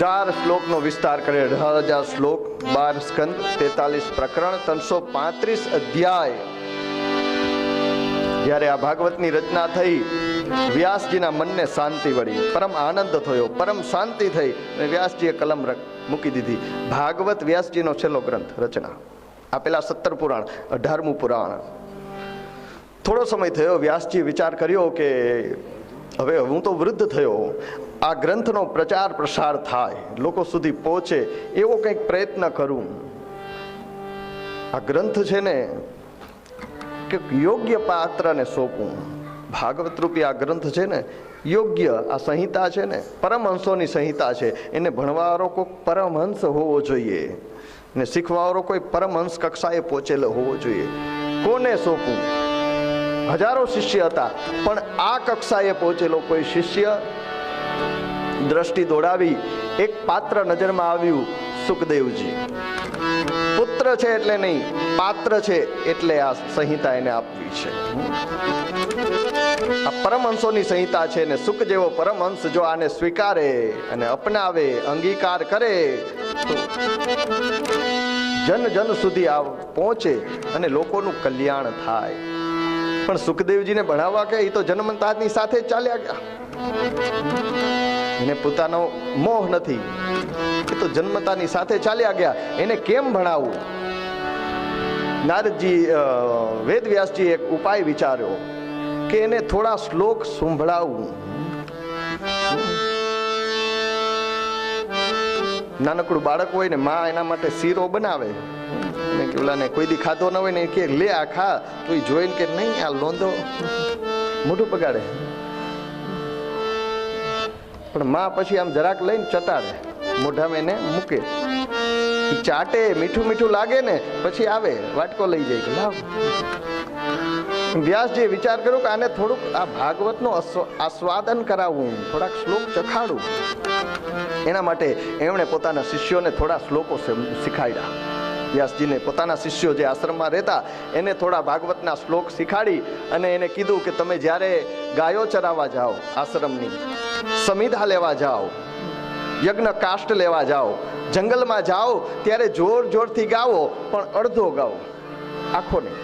4 શ્લોકનો વિસ્તાર કરે, 18,000 શ્લોક, 12 સ્કંદ, 43 પ્રકરણ, 335 અધ્યાય. જ્યારે આ ભાગવતની રચના થઈ, વ્યાસજીના મનને શાંતિ વળી, પરમ આનંદ થયો, પરમ શાંતિ થઈ અને વ્યાસજીએ કલમ મૂકી દીધી. ભાગવત વ્યાસજીનો છેલ્લો ગ્રંથ રચના. આ પેલા 17 પુરાણ, 18મું પુરાણ. થોડો સમય થયો, વ્યાસજીએ વિચાર કર્યો કે હવે હું તો વૃદ્ધ થયો, આ ગ્રંથનો પ્રચાર પ્રસાર થાય, લોકો સુધી પહોંચે એવો કંઈક પ્રયત્ન કરું. આ ગ્રંથ છે ને કે યોગ્ય પાત્રને સોંપું. ભાગવત રૂપી આ ગ્રંથ છે ને યોગ્ય, આ સંહિતા છે ને પરમહંસોની સંહિતા છે, એને ભણવાવાળો કોઈ પરમહંસ હોવો જોઈએ ને શીખવાવાળો કોઈ પરમહંસ કક્ષાએ પહોંચેલો હોવો જોઈએ. કોને સોંપું? હજારો શિષ્ય હતા, પણ આ કક્ષાએ પહોંચેલો કોઈ શિષ્ય. દ્રષ્ટિ દોડાવી, એક પાત્ર નજરમાં આવ્યું, સુખદેવજી. પુત્ર છે એટલે નહીં, પાત્ર છે એટલે આ સંહિતા એને આપવી છે. આ પરમહંસોની સંહિતા છે ને સુખ જેવો પરમહંસ જો આને સ્વીકારે અને અપનાવે, અંગીકાર કરે તો જન જન સુધી આ પહોંચે અને લોકોનું કલ્યાણ થાય. પણ સુખદેવજીને ભણાવવા કે એ તો જન્મતાની સાથે જ ચાલ્યા ગયા. એને પોતાનો મોહ નથી, એ તો જન્મતાની સાથે ચાલ્યા ગયા. એને કેમ ભણાવવું? નારદજી, વેદવ્યાસજી એક ઉપાય વિચાર્યો કે એને થોડા શ્લોક સંભળાવવું. નાનકડું બાળક હોય ને, માં એના માટે શીરો બનાવે, ઓલાને કોઈ દી ખાધો ન હોય ને કે લે આ ખા, તો એ જોઈને કે નહીં આ લોંધો, મોઢું બગાડે. પણ માં પછી આમ જરાક લઈને ચટાડે, મોઢામાં એને મૂકે, ચાટે, મીઠું મીઠું લાગે ને પછી આવે વાટકો લઈ જાય કે લાવ. વ્યાસજીએ વિચાર કર્યો કે આને થોડુંક આ ભાગવતનું આસ્વાદન કરાવવું, થોડાક શ્લોક ચખાડું. એના માટે એમણે પોતાના શિષ્યોને થોડા શ્લોકો શીખાડ્યા. વ્યાસજીને પોતાના શિષ્યો જે આશ્રમમાં રહેતા એને થોડા ભાગવતના શ્લોક શીખાડી અને એને કીધું કે તમે જ્યારે ગાયો ચરાવવા જાઓ, આશ્રમની સમિધા લેવા જાઓ, યજ્ઞ કાષ્ટ લેવા જાઓ, જંગલમાં જાઓ ત્યારે જોર જોરથી ગાવો, પણ અડધો ગાઓ, આખો નહીં.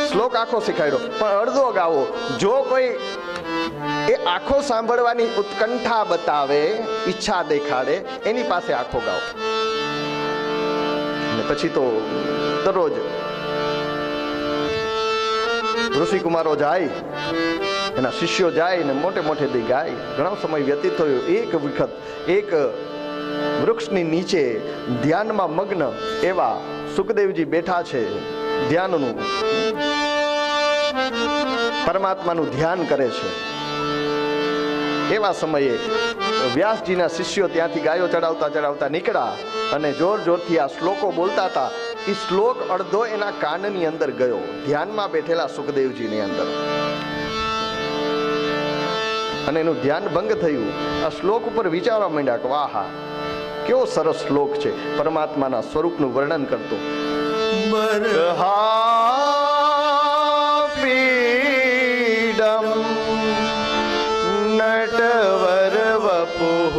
શ્લોક આખો શીખાડ્યો પણ અડધો ગાવો. જો કોઈ એ આખો સાંભળવાની ઉત્કંઠા બતાવે, ઈચ્છા દેખાડે, એની પાસે આખો ગાઓ. પછી તો દરરોજ ઋષિકુમારો જાય, એના શિષ્યો જાય ને મોટે મોટે દી ગાય. ઘણો સમય વ્યતીત થયો. એક વખત એક વૃક્ષની નીચે ધ્યાનમાં મગ્ન એવા સુખદેવજી બેઠા છે. ધ્યાનનું, પરમાત્માનું ધ્યાન કરે છે. એવા સમયે વ્યાસજીના શિષ્યો ત્યાંથી ગાયો ચડાવતા ચડાવતા નીકળ્યા અને જોર જોરથી આ શ્લોકો બોલતા હતા. એ શ્લોક અડધો એના કાનની અંદર ગયો, ધ્યાનમાં બેઠેલા સુખદેવજીની અંદર, અને એનું ધ્યાન ભંગ થયું. આ શ્લોક ઉપર વિચારવા માંડ્યા કે વાહ, કેવો સરસ શ્લોક છે, પરમાત્માના સ્વરૂપનું વર્ણન કરતો. બરહાપીડમ નટવર વપુઃ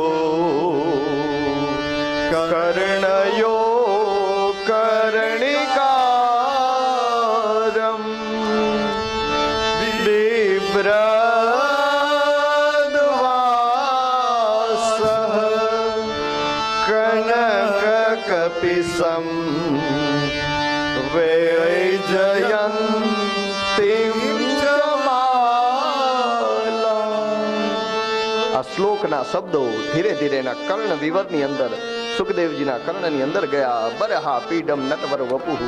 કર્ણયો કર્ણિકારમ બિભ્રદ્વાસઃ કનકકપિસં વૈજયંતીમ આ શ્લોકના શબ્દો ધીરે ધીરે એના કર્ણ વિવરની અંદર, સુખદેવજીના કર્ણની અંદર ગયા. બરહા પીડમ નટવર વપુઃ,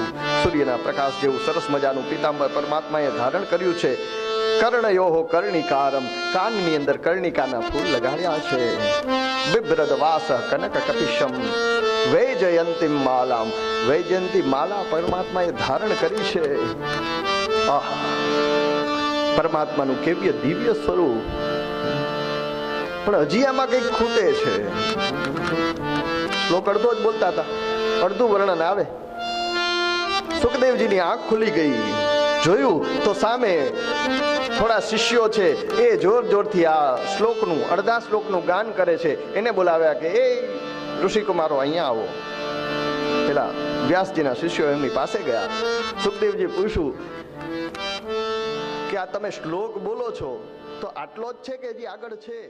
સૂર્યના પ્રકાશ જેવું સરસ મજાનું પીતાંબર પરમાત્માએ ધારણ કર્યું છે. કર્ણયોઃ કર્ણિકારમ, કાનની અંદર કર્ણિકાના ફૂલ લગાડ્યા છે. બિભ્રદ્વાસઃ કનક કપિશમ વૈજયંતીમ માલામ, વૈજયંતી માલા પરમાત્માએ ધારણ કરી છે. પરમાત્માનું કેવ્ય દિવ્ય સ્વરૂપ. પણ હજી આમાં કંઈક ખૂટે છે. શ્લોક અડધો જ બોલતા હતા, અડધું વર્ણન આવે. સુખદેવજીની આંખ ખુલી ગઈ. જોયું તો સામે થોડા શિષ્યો છે એ જોર જોરથી આ શ્લોકનું અડધા શ્લોકનું ગાન કરે છે. એને બોલાવ્યા કે એ ઋષિકુમારો અહીંયા આવો. પેલા વ્યાસજીના શિષ્યો એમની પાસે ગયા. સુખદેવજી પૂછ્યું કે આ તમે શ્લોક બોલો છો તો આટલો જ છે કે હજી આગળ છે?